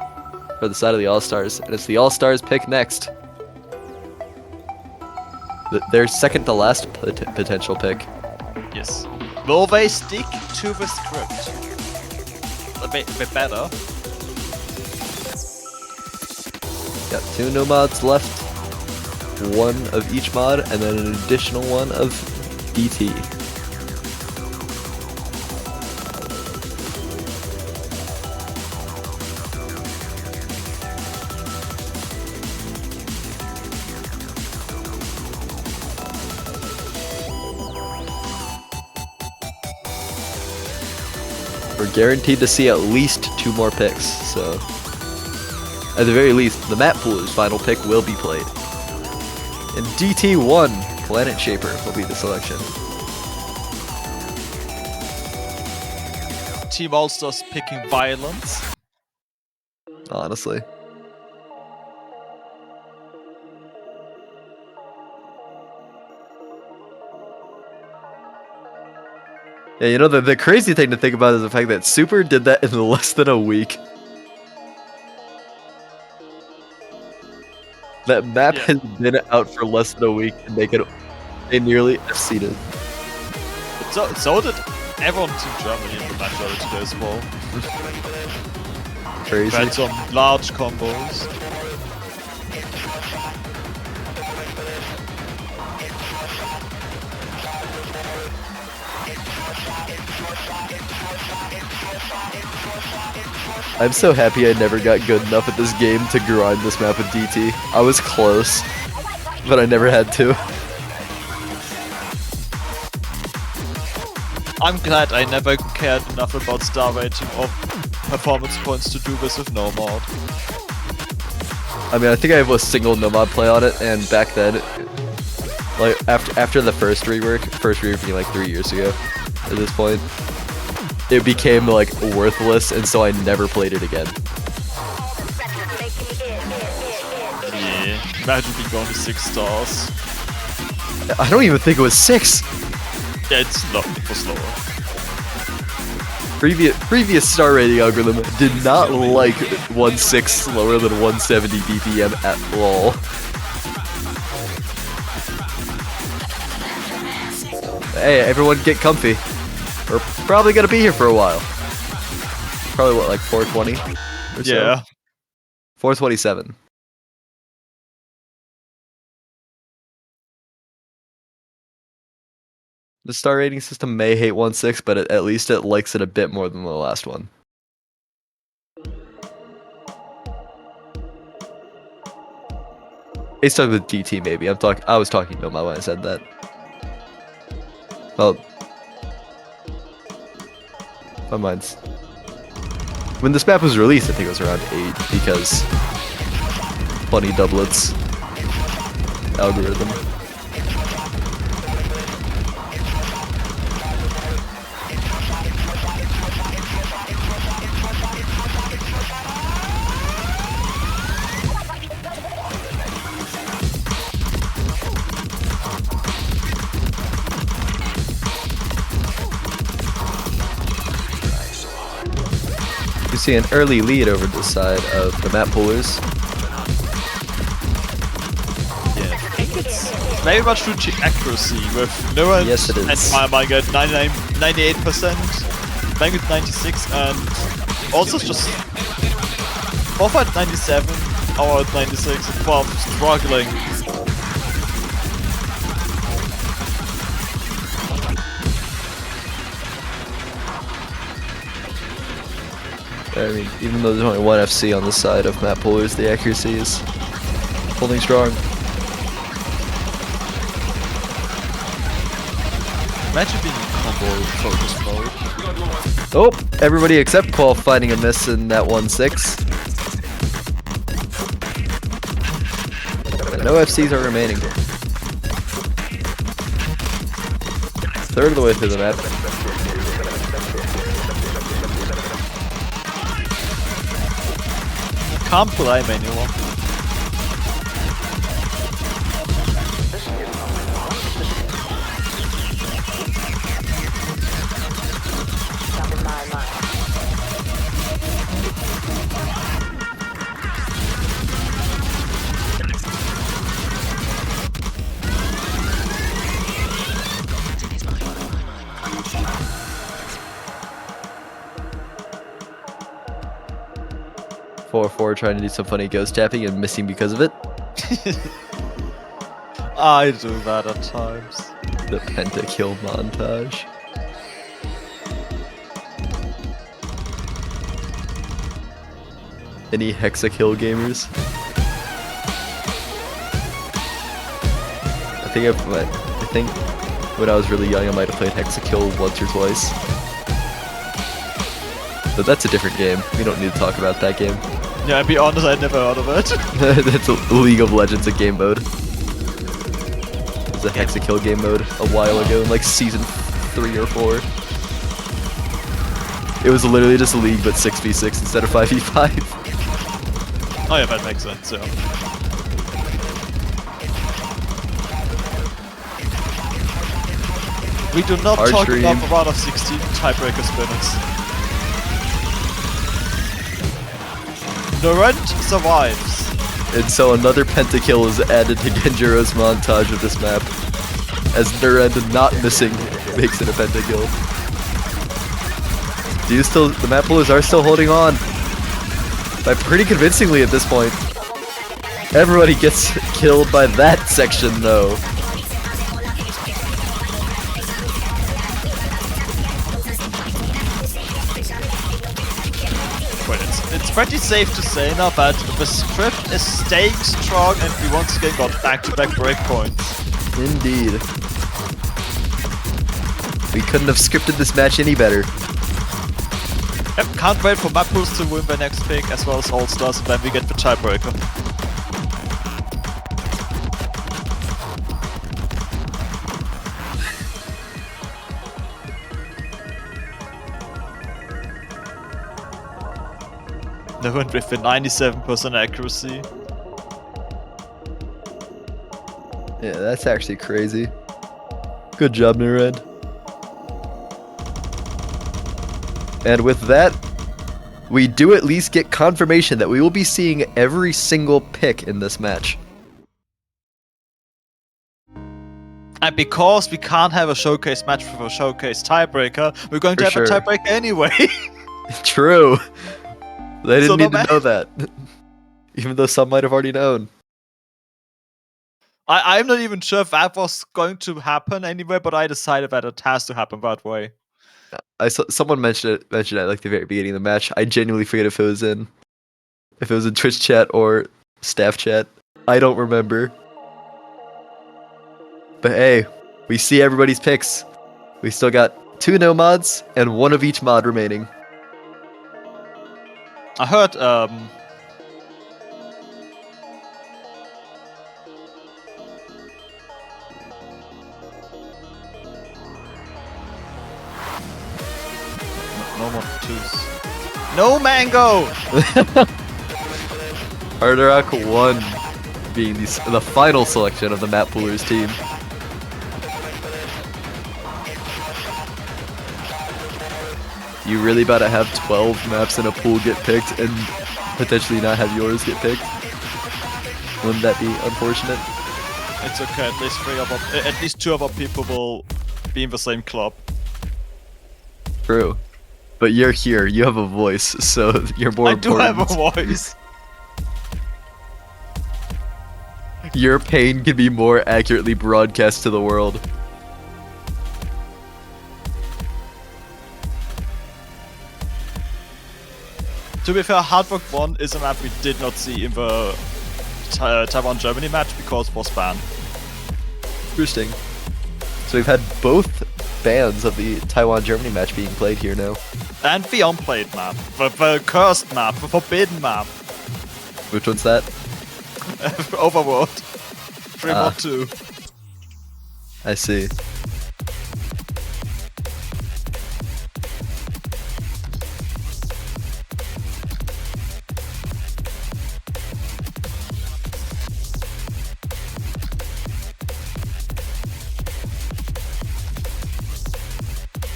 [SPEAKER 1] for the side of the All-Stars, and it's the All-Stars pick next. their second to last potential pick.
[SPEAKER 2] Yes. Will they stick to the script? A bit better.
[SPEAKER 1] Got 2 nomads left. 1 of each mod, and then an additional one of DT. We're guaranteed to see at least 2 more picks, so at the very least, the Mappoolers' final pick will be played. And DT1, Planet Shaper, will be the selection.
[SPEAKER 2] Team All-Stars picking violence.
[SPEAKER 1] Honestly. Yeah, you know, the crazy thing to think about is the fact that Super did that in less than a week. That map has been out for less than a week, and they nearly FC'd it.
[SPEAKER 2] So did everyone in Germany in the majority as well.
[SPEAKER 1] Crazy.
[SPEAKER 2] Had some large combos.
[SPEAKER 1] I'm so happy I never got good enough at this game to grind this map with DT. I was close, but I never had to.
[SPEAKER 2] I'm glad I never cared enough about star rating or performance points to do this with Nomad.
[SPEAKER 1] I mean, I think I have a single Nomad play on it, and back then, like after the first rework being like 3 years ago at this point, it became like worthless, and so I never played it again.
[SPEAKER 2] Yeah, imagine being going to 6 stars.
[SPEAKER 1] I don't even think it was 6!
[SPEAKER 2] Yeah, it's low, it was lower.
[SPEAKER 1] Previous star rating algorithm did not like 1.6 lower than 170 BPM at all. Hey, everyone get comfy. We're probably gonna be here for a while. Probably what, like 420 or so?
[SPEAKER 2] Yeah.
[SPEAKER 1] 427. The star rating system may hate 1.6, but at least it likes it a bit more than the last one. It's talking with DT maybe. I was talking to him when I said that. Well, my mind's. When this map was released, I think it was around 8 because funny doublets algorithm. You see an early lead over the side of the Mappoolers.
[SPEAKER 2] Yeah, I think it's very much due to accuracy with Nuance
[SPEAKER 1] Yes, it is.
[SPEAKER 2] and my get 98%, playing with 96, and also just both at 97, our at 96, and both struggling.
[SPEAKER 1] I mean, even though there's only one FC on the side of Mappoolers, the accuracy is holding strong.
[SPEAKER 2] Imagine being in combo focus mode.
[SPEAKER 1] Oh, everybody except Qual finding a miss in that 1.6. No FCs are remaining. Third of the way through the map.
[SPEAKER 2] Can't blame anyone.
[SPEAKER 1] 4-4 trying to do some funny ghost tapping and missing because of it.
[SPEAKER 2] I do that at times.
[SPEAKER 1] The pentakill montage. Any hexakill gamers? I think when I was really young, I might have played hexakill once or twice. But that's a different game. We don't need to talk about that game.
[SPEAKER 2] Yeah, I'll be honest, I never heard of it.
[SPEAKER 1] That's a League of Legends, a game mode. There's a hexakill game mode a while ago in like season 3 or 4. It was literally just League but 6v6 instead of 5v5.
[SPEAKER 2] Oh yeah, that makes sense, yeah. We do not talk about the round of 16 tiebreaker spinners. Narend survives.
[SPEAKER 1] And so another pentakill is added to Genjiro's montage of this map. As Narend not missing makes it a pentakill. The Mappoolers are still holding on. By pretty convincingly at this point. Everybody gets killed by that section though.
[SPEAKER 2] It's pretty safe to say now that the script is staying strong and we once again got back-to-back breakpoints.
[SPEAKER 1] Indeed. We couldn't have scripted this match any better.
[SPEAKER 2] Yep, can't wait for Mappoolers to win their next pick as well as All-Stars and then we get the tiebreaker. They went with the 97% accuracy.
[SPEAKER 1] Yeah, that's actually crazy. Good job, Narend. And with that, we do at least get confirmation that we will be seeing every single pick in this match.
[SPEAKER 2] And because we can't have a showcase match for a showcase tiebreaker, we're going to have a tiebreaker anyway.
[SPEAKER 1] True. They didn't need to know that. Even though some might have already known.
[SPEAKER 2] I'm not even sure if that was going to happen anyway, but I decided that it has to happen that way.
[SPEAKER 1] Someone mentioned it at like the very beginning of the match. I genuinely forget if it was in Twitch chat or staff chat. I don't remember. But hey, we see everybody's picks. We still got 2 no mods and 1 of each mod remaining.
[SPEAKER 2] I heard no more twos. No mango!
[SPEAKER 1] Arderak 1 being the final selection of the Mappoolers team. You really about to have 12 maps in a pool get picked and potentially not have yours get picked? Wouldn't that be unfortunate?
[SPEAKER 2] It's okay, at least 2 of our people will be in the same club.
[SPEAKER 1] True. But you're here, you have a voice, so you're more important.
[SPEAKER 2] I do have a voice.
[SPEAKER 1] Your pain can be more accurately broadcast to the world.
[SPEAKER 2] To be fair, Hard Rock 1 is a map we did not see in the Taiwan-Germany match because it was banned.
[SPEAKER 1] Interesting. So we've had both bans of the Taiwan-Germany match being played here now.
[SPEAKER 2] And the unplayed map, the cursed map, the forbidden map.
[SPEAKER 1] Which one's that?
[SPEAKER 2] Overworld. 3-2.
[SPEAKER 1] I see.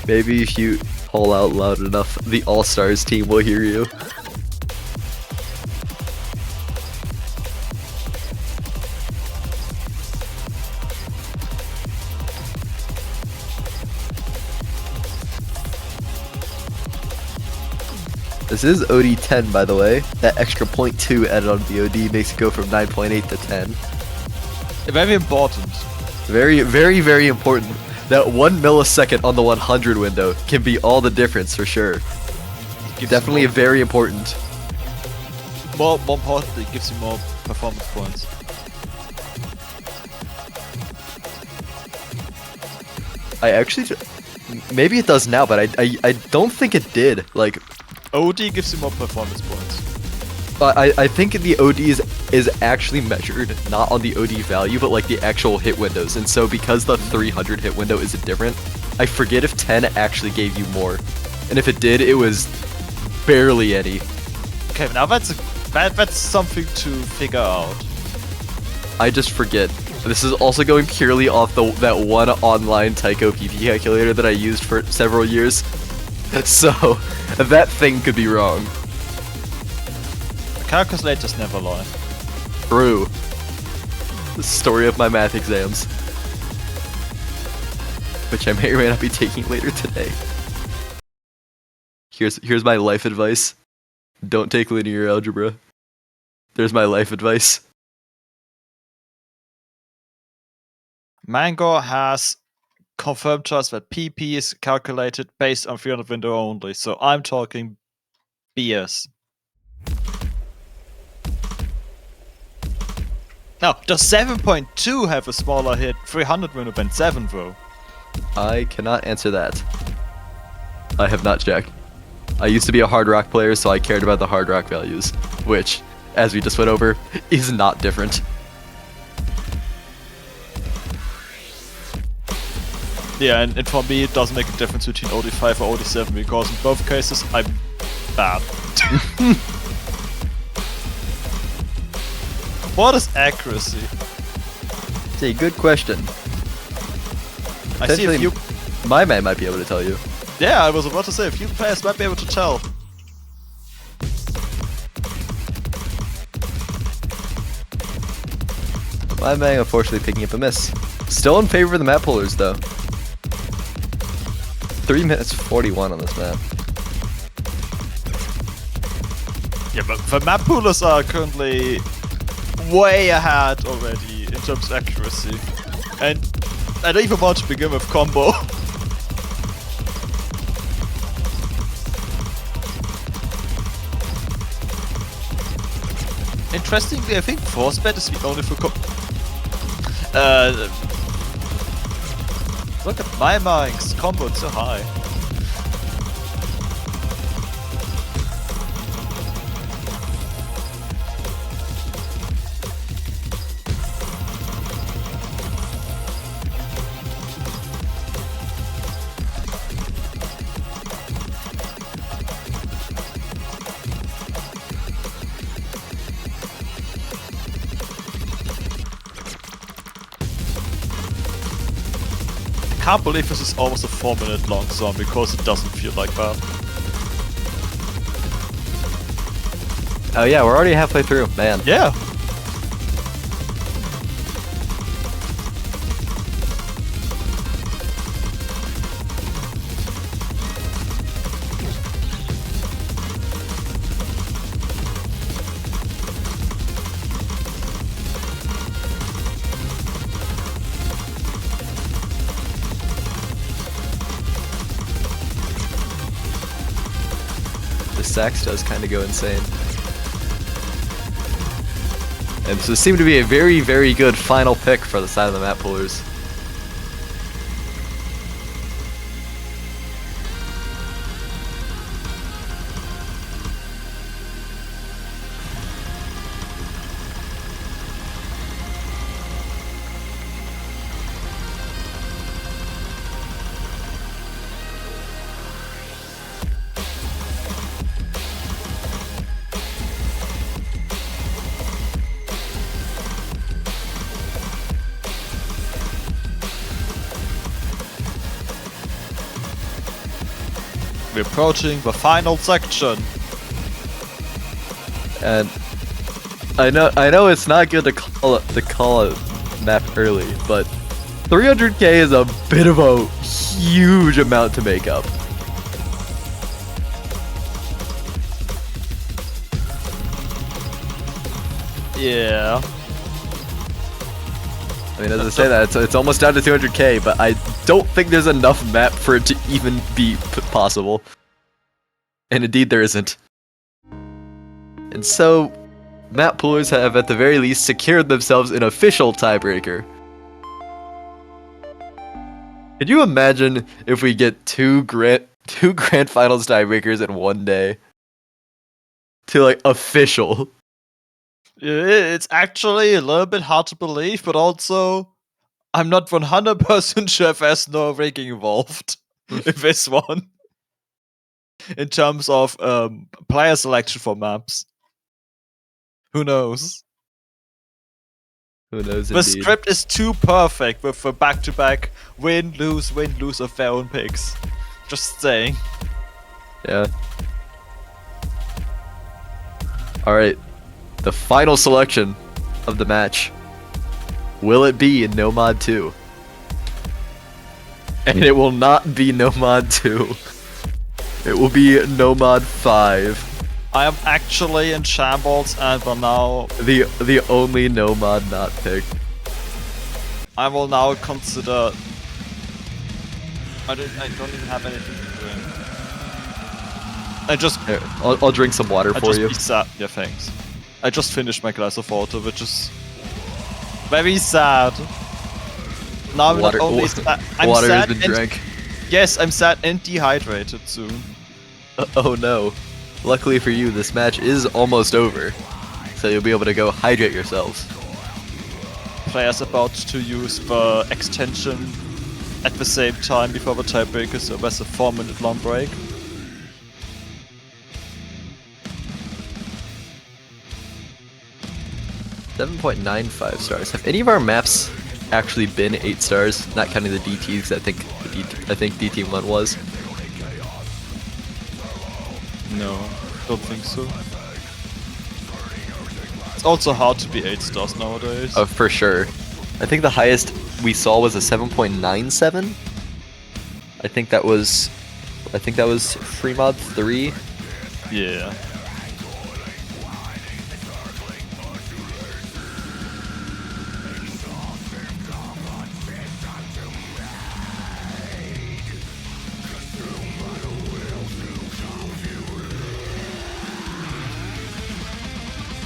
[SPEAKER 1] Maybe if you call out loud enough, the All-Stars team will hear you. This is OD 10, by the way. That extra 0.2 added on the OD makes it go from 9.8 to 10.
[SPEAKER 2] Very important.
[SPEAKER 1] Very, very, very important. That 1 millisecond on the 100 window can be all the difference for sure. Definitely very important.
[SPEAKER 2] More importantly, it gives you more performance points.
[SPEAKER 1] I actually, maybe it does now, but I don't think it did. Like,
[SPEAKER 2] OD gives you more performance points.
[SPEAKER 1] I think the OD is actually measured not on the OD value, but like the actual hit windows. And so because the 300 hit window is different, I forget if 10 actually gave you more, and if it did, it was barely any.
[SPEAKER 2] Okay, now that's something to figure out.
[SPEAKER 1] I just forget. This is also going purely off that one online taiko PP calculator that I used for several years. So that thing could be wrong.
[SPEAKER 2] Calculators never lie.
[SPEAKER 1] True. The story of my math exams, which I may or may not be taking later today. Here's my life advice. Don't take linear algebra. There's my life advice.
[SPEAKER 2] Mango has confirmed to us that PP is calculated based on 300 window only, so I'm talking BS. Now, does 7.2 have a smaller hit 300 window than 7 though?
[SPEAKER 1] I cannot answer that. I have not checked. I used to be a hard rock player, so I cared about the hard rock values, which, as we just went over, is not different.
[SPEAKER 2] Yeah, and for me it doesn't make a difference between OD5 or OD7 because in both cases I'm bad. What is accuracy?
[SPEAKER 1] It's a good question.
[SPEAKER 2] I see a few.
[SPEAKER 1] My man might be able to tell you.
[SPEAKER 2] Yeah, I was about to say a few players might be able to tell.
[SPEAKER 1] My man unfortunately picking up a miss. Still in favor of the Mappoolers though. 3 minutes 41 on this map.
[SPEAKER 2] Yeah, but the Mappoolers are currently way ahead already in terms of accuracy. And I don't even want to begin with combo. Interestingly, I think force bet is the only for look at my mics, combo so high. I can't believe this is almost a 4-minute long song because it doesn't feel like that.
[SPEAKER 1] Oh yeah, we're already halfway through, man.
[SPEAKER 2] Yeah.
[SPEAKER 1] Sax does kind of go insane. And so it seemed to be a very, very good final pick for the side of the Mappoolers.
[SPEAKER 2] We're approaching the final section.
[SPEAKER 1] And I know it's not good to call a map early, but 300k is a bit of a huge amount to make up.
[SPEAKER 2] Yeah.
[SPEAKER 1] I mean, as I say that, it's almost down to 200k, but I don't think there's enough map for it to even be possible. And indeed, there isn't. And so, Mappoolers have at the very least secured themselves an official tiebreaker. Could you imagine if we get two grand finals tiebreakers in one day? To like official.
[SPEAKER 2] It's actually a little bit hard to believe, but also I'm not 100% sure if there's no ranking involved in this one. In terms of player selection for maps. Who knows?
[SPEAKER 1] Who knows,
[SPEAKER 2] the
[SPEAKER 1] indeed.
[SPEAKER 2] script is too perfect with the back-to-back win, lose of their own picks. Just saying.
[SPEAKER 1] Yeah. Alright. The final selection of the match. Will it be Nomad 2? And it will not be Nomad 2. It will be Nomad 5.
[SPEAKER 2] I am actually in shambles and will now...
[SPEAKER 1] The only Nomad not picked.
[SPEAKER 2] I will now consider... I don't even have anything to drink. I just...
[SPEAKER 1] Here, I'll drink some water for you.
[SPEAKER 2] Yeah, thanks. I just finished my glass of water, which is... very sad. Now I'm
[SPEAKER 1] water,
[SPEAKER 2] not only I'm
[SPEAKER 1] water
[SPEAKER 2] sad
[SPEAKER 1] has been drank.
[SPEAKER 2] Yes, I'm sad and dehydrated soon.
[SPEAKER 1] Oh no. Luckily for you, this match is almost over. So you'll be able to go hydrate yourselves.
[SPEAKER 2] Players about to use the extension at the same time before the tiebreaker, so there's a 4-minute long break.
[SPEAKER 1] $7.95 stars. Have any of our maps actually been 8 stars? Not counting the DTs. I think DT1 was.
[SPEAKER 2] No, don't think so. It's also hard to be 8 stars nowadays.
[SPEAKER 1] Oh, for sure. I think the highest we saw was a 7.97. I think that was Freemod 3.
[SPEAKER 2] Yeah.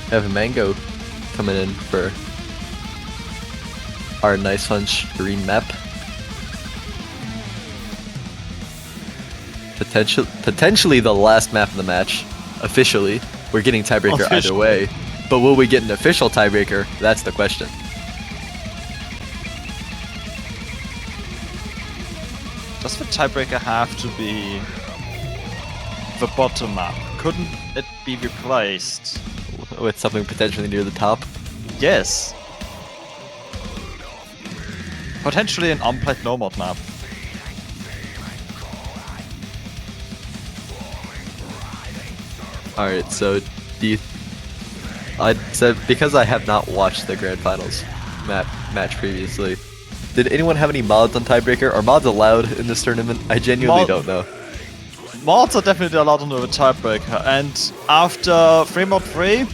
[SPEAKER 1] I have a mango coming in for our nice fun stream map. Potentially the last map of the match. Officially. We're getting tiebreaker either way. But will we get an official tiebreaker? That's the question.
[SPEAKER 2] Does the tiebreaker have to be the bottom map? Couldn't it be replaced
[SPEAKER 1] with something potentially near the top?
[SPEAKER 2] Yes. Potentially an unplayed Nomad map.
[SPEAKER 1] Alright, so I'd say because I have not watched the grand finals match previously, did anyone have any mods on tiebreaker? Are mods allowed in this tournament? I genuinely don't know.
[SPEAKER 2] Mods are definitely allowed on the tiebreaker, and after Fremod 3,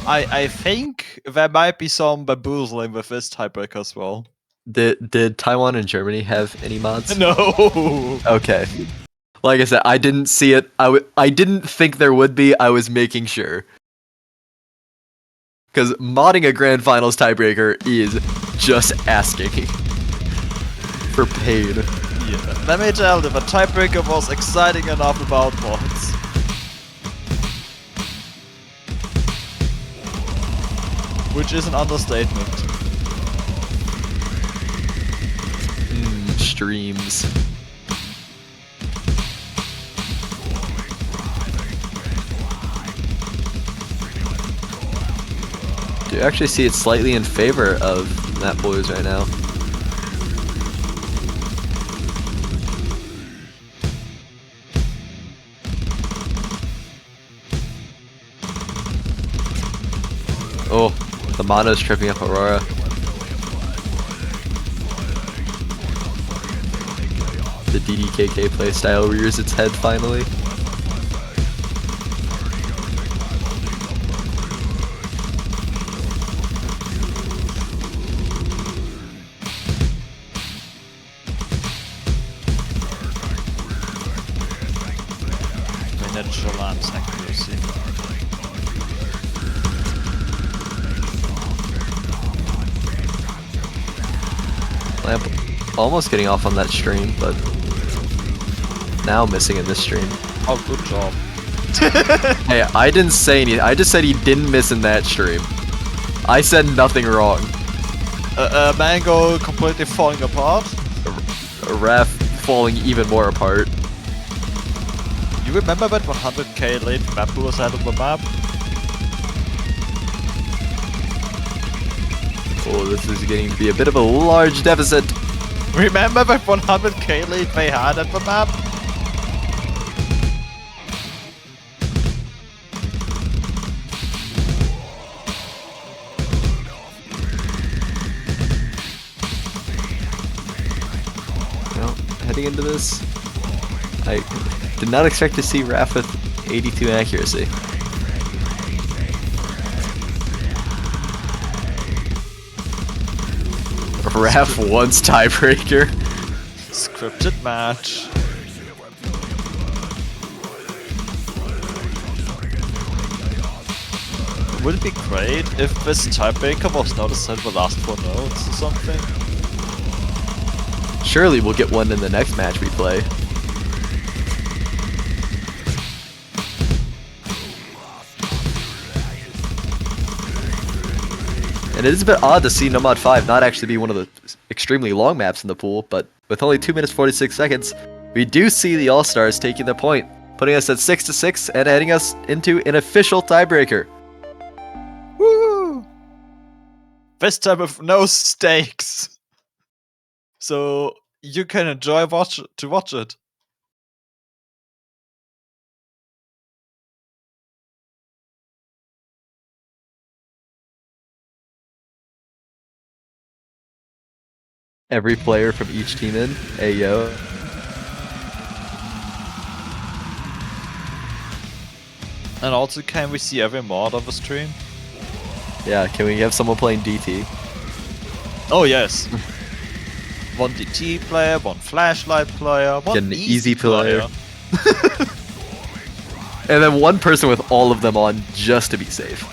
[SPEAKER 2] I think there might be some bamboozling with this tiebreaker as well.
[SPEAKER 1] Did Taiwan and Germany have any mods?
[SPEAKER 2] No.
[SPEAKER 1] Okay. Like I said, I didn't see it. I didn't think there would be. I was making sure. Because modding a grand finals tiebreaker is just asking for pain.
[SPEAKER 2] Yeah. Let me tell you, the tiebreaker was exciting enough about mods. Which is an understatement.
[SPEAKER 1] Streams. Do you actually see it slightly in favor of Mappoolers right now? Oh, the mono's tripping up Aurora. The DDKK playstyle rears its head finally.
[SPEAKER 2] the lance accuracy.
[SPEAKER 1] Lamp almost getting off on that stream, but now missing in this stream.
[SPEAKER 2] Oh, good job.
[SPEAKER 1] Hey, I didn't say anything. I just said he didn't miss in that stream. I said nothing wrong.
[SPEAKER 2] Mango completely falling apart.
[SPEAKER 1] Ref falling even more apart.
[SPEAKER 2] You remember that 100k late Mappoolers had on the map?
[SPEAKER 1] Oh, this is getting to be a bit of a large deficit.
[SPEAKER 2] Remember that 100k lead they had at the map?
[SPEAKER 1] Well, heading into this, I did not expect to see Raph with 82 accuracy. Raph once tiebreaker.
[SPEAKER 2] Scripted match. Would it be great if this tiebreaker was noticed at the last 4 notes or something?
[SPEAKER 1] Surely we'll get one in the next match we play. And it is a bit odd to see Nomad 5 not actually be one of the extremely long maps in the pool, but with only 2 minutes 46 seconds, we do see the All-Stars taking the point, putting us at 6-6 and heading us into an official tiebreaker.
[SPEAKER 2] Woo! This time with no stakes. So you can enjoy watch it.
[SPEAKER 1] Every player from each team in, Ayo.
[SPEAKER 2] And also, can we see every mod on the stream?
[SPEAKER 1] Yeah, can we have someone playing DT?
[SPEAKER 2] Oh yes. One DT player, one flashlight player, one
[SPEAKER 1] Get an
[SPEAKER 2] easy
[SPEAKER 1] player. And then one person with all of them on just to be safe.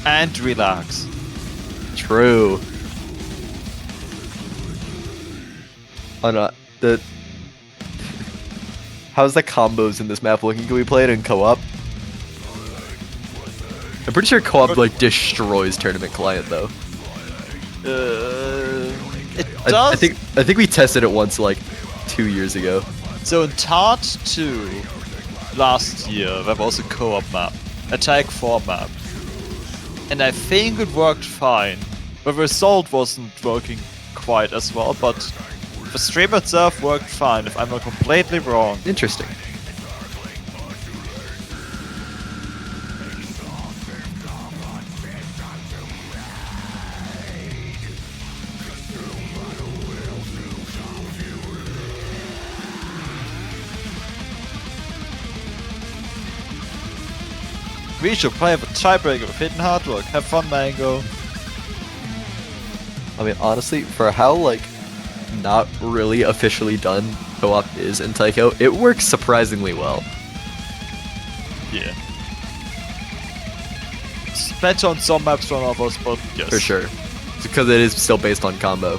[SPEAKER 2] And relax.
[SPEAKER 1] True. Oh no, how's the combos in this map looking? Can we play it in co-op? I'm pretty sure co-op like destroys Tournament Client though.
[SPEAKER 2] It does.
[SPEAKER 1] I think we tested it once like 2 years ago.
[SPEAKER 2] So in Tart 2 last year, there was a co-op map, a Tag 4 map, and I think it worked fine. The result wasn't working quite as well, but the stream itself worked fine, if I'm not completely wrong.
[SPEAKER 1] Interesting.
[SPEAKER 2] We should play the tiebreaker with Hidden Hard Work. Have fun, Mango.
[SPEAKER 1] I mean, honestly, for how like not really officially done co-op is in Taiko, it works surprisingly well.
[SPEAKER 2] Yeah. It's better on some maps than others, but yes.
[SPEAKER 1] For sure. Because it is still based on combo.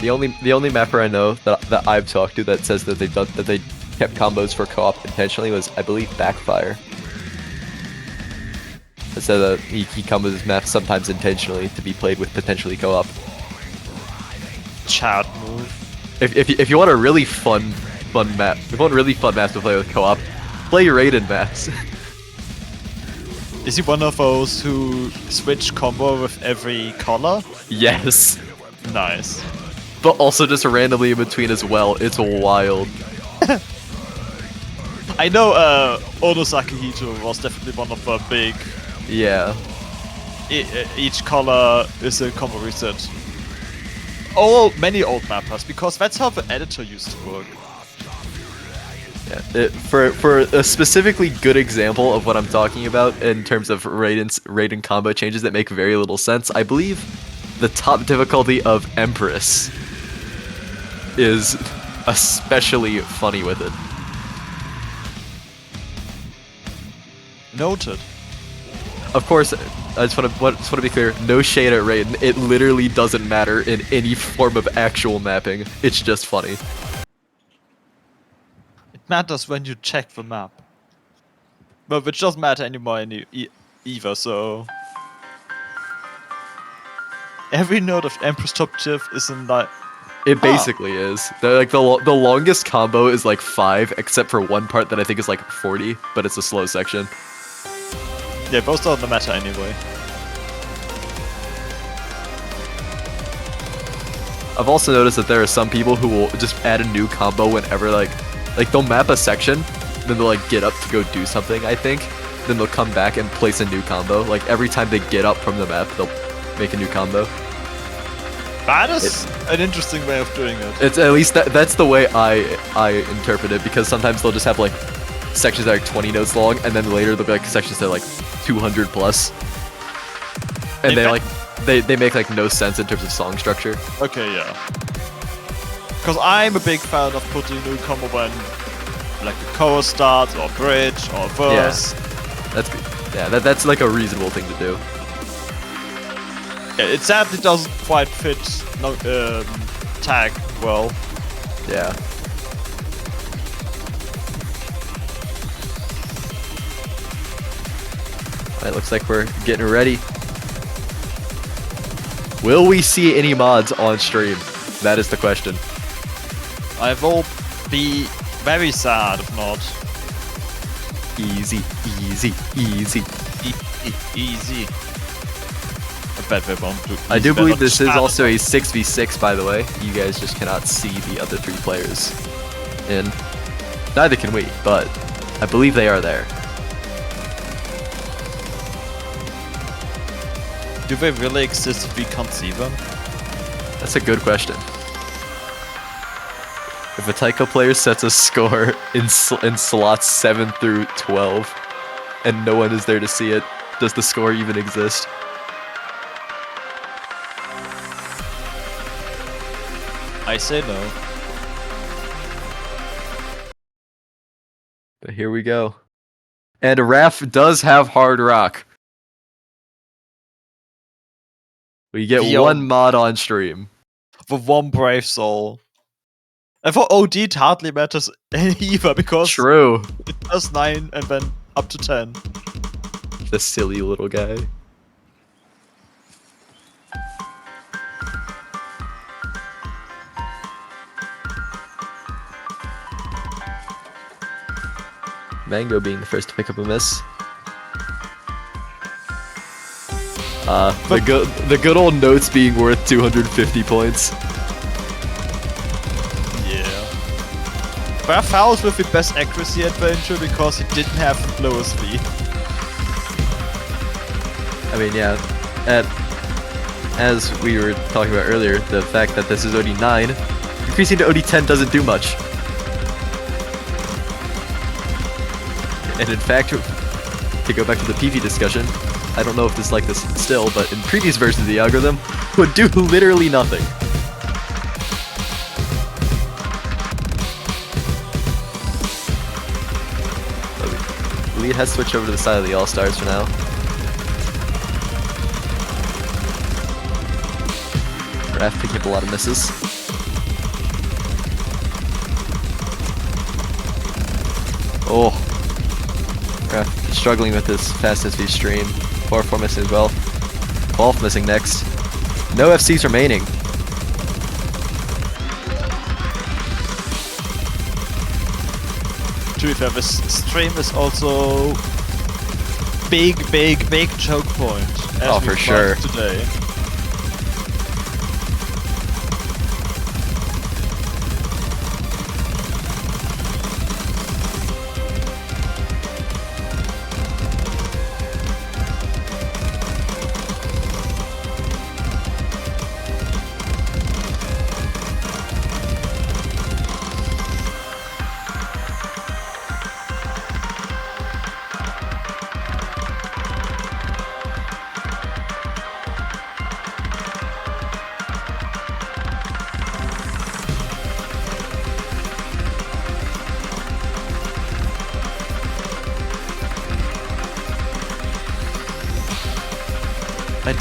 [SPEAKER 1] The only mapper I know that I've talked to that says that they kept combos for co-op intentionally was, I believe, Backfire. It said that he combos his maps sometimes intentionally to be played with potentially co-op.
[SPEAKER 2] Chat move.
[SPEAKER 1] If you want a really fun map, if you want really fun maps to play with co-op, play Raiden maps.
[SPEAKER 2] Is he one of those who switch combo with every color?
[SPEAKER 1] Yes.
[SPEAKER 2] Nice.
[SPEAKER 1] But also just randomly in between as well. It's wild.
[SPEAKER 2] I know Onosaki Hito was definitely one of the big...
[SPEAKER 1] Yeah.
[SPEAKER 2] Each color is a combo reset. Many old mappers, because that's how the editor used to work.
[SPEAKER 1] Yeah. For a specifically good example of what I'm talking about in terms of Raiden combo changes that make very little sense, I believe the top difficulty of Empress is especially funny with it.
[SPEAKER 2] Noted.
[SPEAKER 1] Of course, I just want to be clear. No shade at Raiden. It literally doesn't matter in any form of actual mapping. It's just funny.
[SPEAKER 2] It matters when you check the map. But which doesn't matter anymore either, so... Every node of Empress Top Tier is in like...
[SPEAKER 1] It basically is. The longest combo is like 5, except for one part that I think is like 40, but it's a slow section.
[SPEAKER 2] Yeah, both don't matter anyway.
[SPEAKER 1] I've also noticed that there are some people who will just add a new combo whenever like they'll map a section, then they'll like get up to go do something, I think. Then they'll come back and place a new combo. Like every time they get up from the map, they'll make a new combo.
[SPEAKER 2] That is an interesting way of doing it.
[SPEAKER 1] It's at least that's the way I interpret it, because sometimes they'll just have like sections that are 20 notes long, and then later they'll be like sections that are like 200 plus, and they make like no sense in terms of song structure.
[SPEAKER 2] Okay, yeah. Because I'm a big fan of putting new combo when like a chorus starts or bridge or verse.
[SPEAKER 1] Yeah, that's good. Yeah, that's like a reasonable thing to do.
[SPEAKER 2] Yeah, it sadly doesn't quite fit tag well.
[SPEAKER 1] Yeah. Alright, looks like we're getting ready. Will we see any mods on stream? That is the question.
[SPEAKER 2] I will be very sad if not.
[SPEAKER 1] Easy, easy, easy.
[SPEAKER 2] Easy. I bet we won't do.
[SPEAKER 1] I do believe this is also a 6v6, by the way. You guys just cannot see the other 3 players. And neither can we, but I believe they are there.
[SPEAKER 2] Do they really exist if we can't see them?
[SPEAKER 1] That's a good question. If a taiko player sets a score in slots 7 through 12, and no one is there to see it, does the score even exist?
[SPEAKER 2] I say no.
[SPEAKER 1] But here we go. And Raph does have hard rock. We get one mod on stream.
[SPEAKER 2] The one brave soul. And for OD it hardly matters either, because
[SPEAKER 1] True.
[SPEAKER 2] It does 9 and then up to 10.
[SPEAKER 1] The silly little guy. Mango being the first to pick up a miss. The good old notes being worth 250 points.
[SPEAKER 2] Yeah. But I fouls with the best accuracy adventure because he didn't have lowest speed.
[SPEAKER 1] I mean, yeah. As we were talking about earlier, the fact that this is OD 9, increasing to OD 10 doesn't do much. And in fact, to go back to the PV discussion, I don't know if it's like this still, but in previous versions of the algorithm, would do literally nothing. Lead has switched over to the side of the All-Stars for now. Raph picking up a lot of misses. Oh. Raph struggling with this fast SV stream. 4-4 missing as well. 12 missing next. No FCs remaining.
[SPEAKER 2] To be fair, this stream is also big choke point.
[SPEAKER 1] Oh, for sure.
[SPEAKER 2] Today.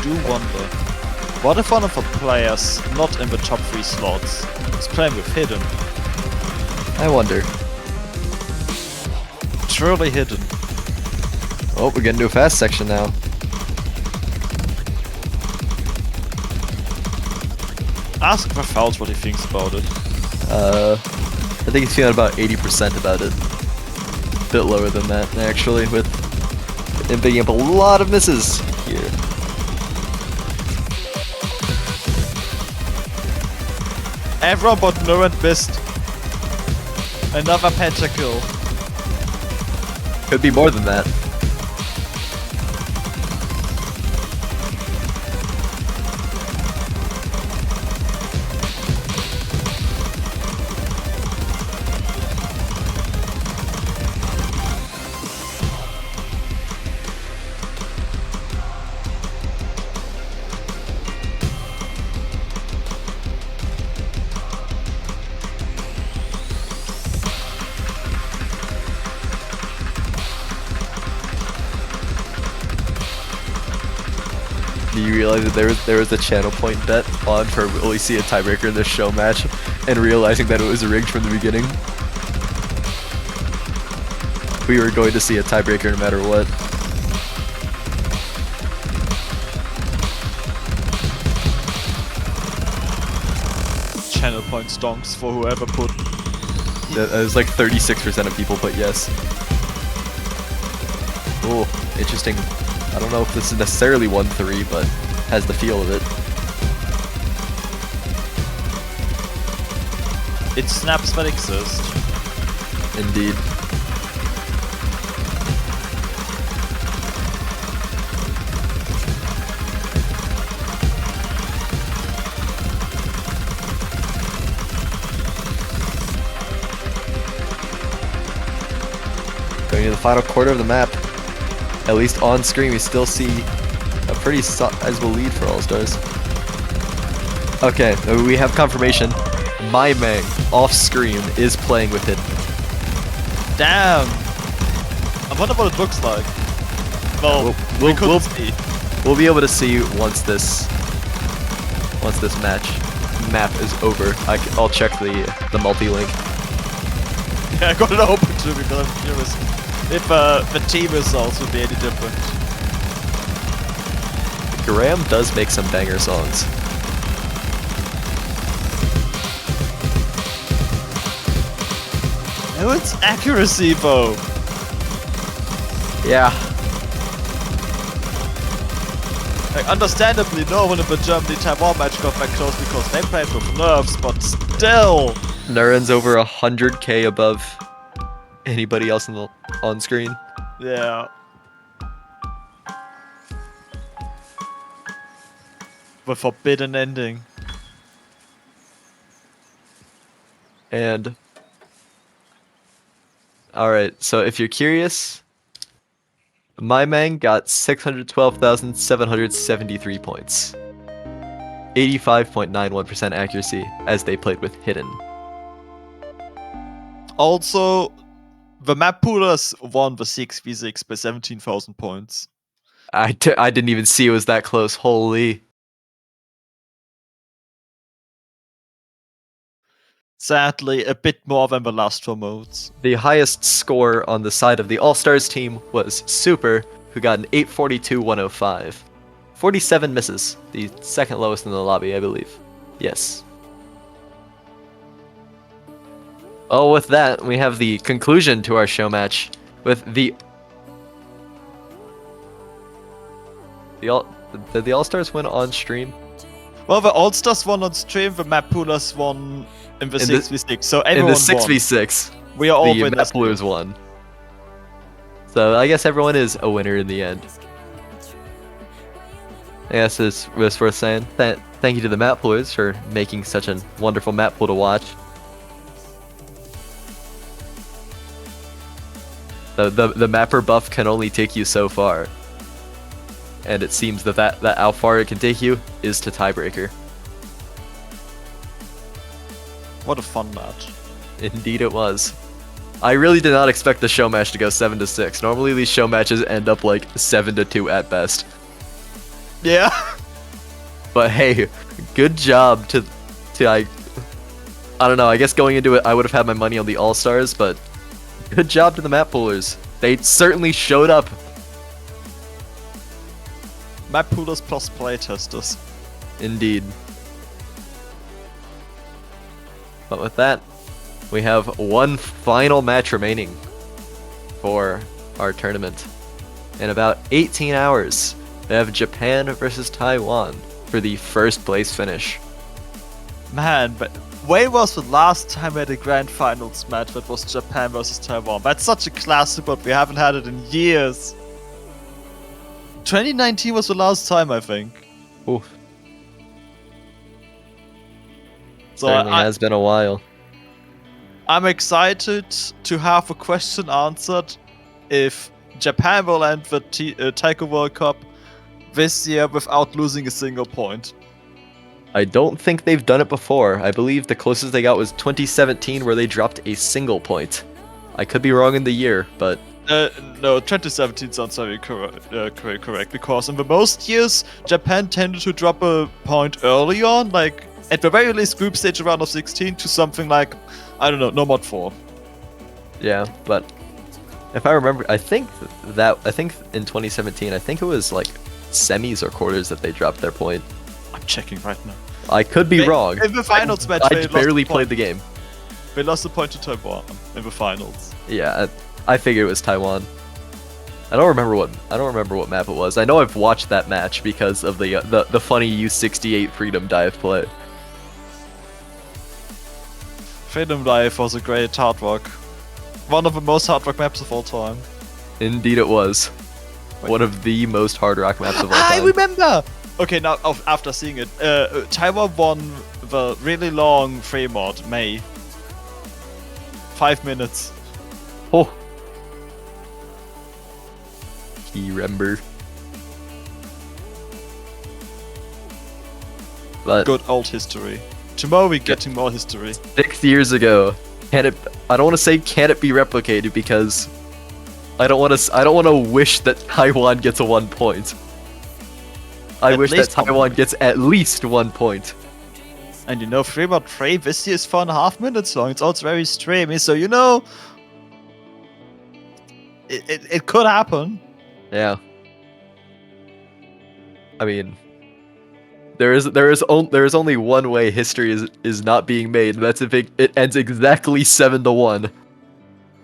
[SPEAKER 2] do wonder, what if one of the players not in the top 3 slots is playing with Hidden?
[SPEAKER 1] I wonder.
[SPEAKER 2] Truly Hidden.
[SPEAKER 1] Oh, we're getting to a fast section now.
[SPEAKER 2] Ask the Fouls what he thinks about it.
[SPEAKER 1] I think he's feeling about 80% about it. A bit lower than that, actually, with him picking up a lot of misses here.
[SPEAKER 2] Everyone but Nurent missed. Another pentakill.
[SPEAKER 1] Could be more than that. Do you realize that there was a channel point bet on for will we see a tiebreaker in this show match, and realizing that it was rigged from the beginning? We were going to see a tiebreaker no matter what.
[SPEAKER 2] Channel point stonks for whoever put.
[SPEAKER 1] That was like 36% of people put yes. Oh, interesting. I don't know if this is necessarily 1-3, but has the feel of it.
[SPEAKER 2] It snaps that exist.
[SPEAKER 1] Indeed. Going to the final quarter of the map. At least on screen, we still see a pretty sizable lead for All-Stars. Okay, we have confirmation. My Mang, off screen, is playing with it.
[SPEAKER 2] Damn! I wonder what it looks like. Well, we'll see.
[SPEAKER 1] We'll be able to see once this map is over. I'll check the multi-link.
[SPEAKER 2] Yeah, I got it open too because I'm curious if the team results would be any different.
[SPEAKER 1] Graham does make some banger songs.
[SPEAKER 2] No, it's accuracy though.
[SPEAKER 1] Yeah.
[SPEAKER 2] Like, understandably, no one in the Germany-Taiwan match got that close because they played with nerves, but still.
[SPEAKER 1] Nuren's over 100k above anybody else on screen.
[SPEAKER 2] Yeah. The forbidden ending.
[SPEAKER 1] And alright, so if you're curious, My Mang got 612,773 points. 85.91% accuracy as they played with Hidden.
[SPEAKER 2] Also, the Mappoolers won the 6v6 by 17,000 points.
[SPEAKER 1] I didn't even see it was that close, holy.
[SPEAKER 2] Sadly, a bit more than the last four modes.
[SPEAKER 1] The highest score on the side of the All-Stars team was Super, who got an 842-105. 47 misses, the second lowest in the lobby, I believe. Yes. Oh, with that, we have the conclusion to our show match with the... Did the All-Stars win on stream?
[SPEAKER 2] Well, the All-Stars won on stream, the Mappoolers won in the 6v6, so everyone
[SPEAKER 1] in the 6v6,
[SPEAKER 2] won. We are all
[SPEAKER 1] the Mappoolers won. So I guess everyone is a winner in the end. I guess it's worth saying. Thank you to the Mappoolers for making such a wonderful map pool to watch. The mapper buff can only take you so far. And it seems that how far it can take you is to tiebreaker.
[SPEAKER 2] What a fun match.
[SPEAKER 1] Indeed it was. I really did not expect the show match to go 7-6. Normally these show matches end up like 7-2 at best.
[SPEAKER 2] Yeah.
[SPEAKER 1] But hey, good job to I don't know, I guess going into it I would have had my money on the All-Stars, but good job to the Mappoolers. They certainly showed up.
[SPEAKER 2] Mappoolers plus playtesters.
[SPEAKER 1] Indeed. But with that, we have one final match remaining for our tournament. In about 18 hours, we have Japan versus Taiwan for the first place finish.
[SPEAKER 2] Man, but when was the last time we had a grand finals match that was Japan versus Taiwan? That's such a classic, but we haven't had it in years. 2019 was the last time, I think.
[SPEAKER 1] Oof.
[SPEAKER 2] So
[SPEAKER 1] Certainly has been a while.
[SPEAKER 2] I'm excited to have a question answered if Japan will end the Taiko World Cup this year without losing a single point.
[SPEAKER 1] I don't think they've done it before. I believe the closest they got was 2017, where they dropped a single point. I could be wrong in the year, but...
[SPEAKER 2] No, 2017 sounds very correct, because in the most years, Japan tended to drop a point early on, like, at the very least group stage round of 16 to something like, I don't know, no mod 4.
[SPEAKER 1] Yeah, but if I remember, I think in 2017, I think it was like semis or quarters that they dropped their point.
[SPEAKER 2] I'm checking right now.
[SPEAKER 1] I could be wrong.
[SPEAKER 2] In the finals match,
[SPEAKER 1] I barely played the game.
[SPEAKER 2] They lost the point to Taiwan in the finals.
[SPEAKER 1] Yeah, I figured it was Taiwan. I don't remember what map it was. I know I've watched that match because of the funny U68 Freedom dive play.
[SPEAKER 2] Freedom Dive was a great hard rock. One of the most hard rock maps of all time.
[SPEAKER 1] Indeed it was. One of the most hard rock maps of all time.
[SPEAKER 2] I remember! Okay, now after seeing it, Taiwan won the really long free mod, May. 5 minutes.
[SPEAKER 1] Oh. He remember. But
[SPEAKER 2] good old history. Tomorrow we're getting more history.
[SPEAKER 1] 6 years ago. I don't want to say can it be replicated because I don't want to wish that Taiwan gets a 1 point. I wish that Taiwan gets at least 1 point.
[SPEAKER 2] And you know, 3x3 this year is 4.5 minutes long. It's also very streamy, so you know, it could happen.
[SPEAKER 1] Yeah. I mean, there is only one way history is not being made, and that's if it ends exactly 7-1.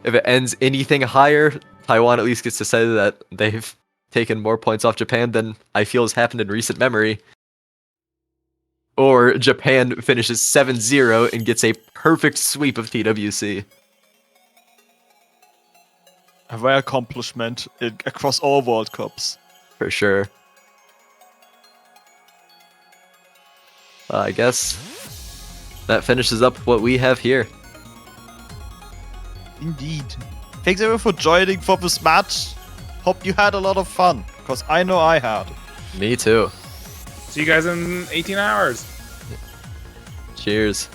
[SPEAKER 1] If it ends anything higher, Taiwan at least gets to say that they've taken more points off Japan than I feel has happened in recent memory. Or Japan finishes 7-0 and gets a perfect sweep of TWC.
[SPEAKER 2] A rare accomplishment across all World Cups.
[SPEAKER 1] For sure. I guess that finishes up what we have here.
[SPEAKER 2] Indeed. Thanks everyone for joining for this match. Hope you had a lot of fun, because I know I had.
[SPEAKER 1] Me too.
[SPEAKER 3] See you guys in 18 hours.
[SPEAKER 1] Cheers.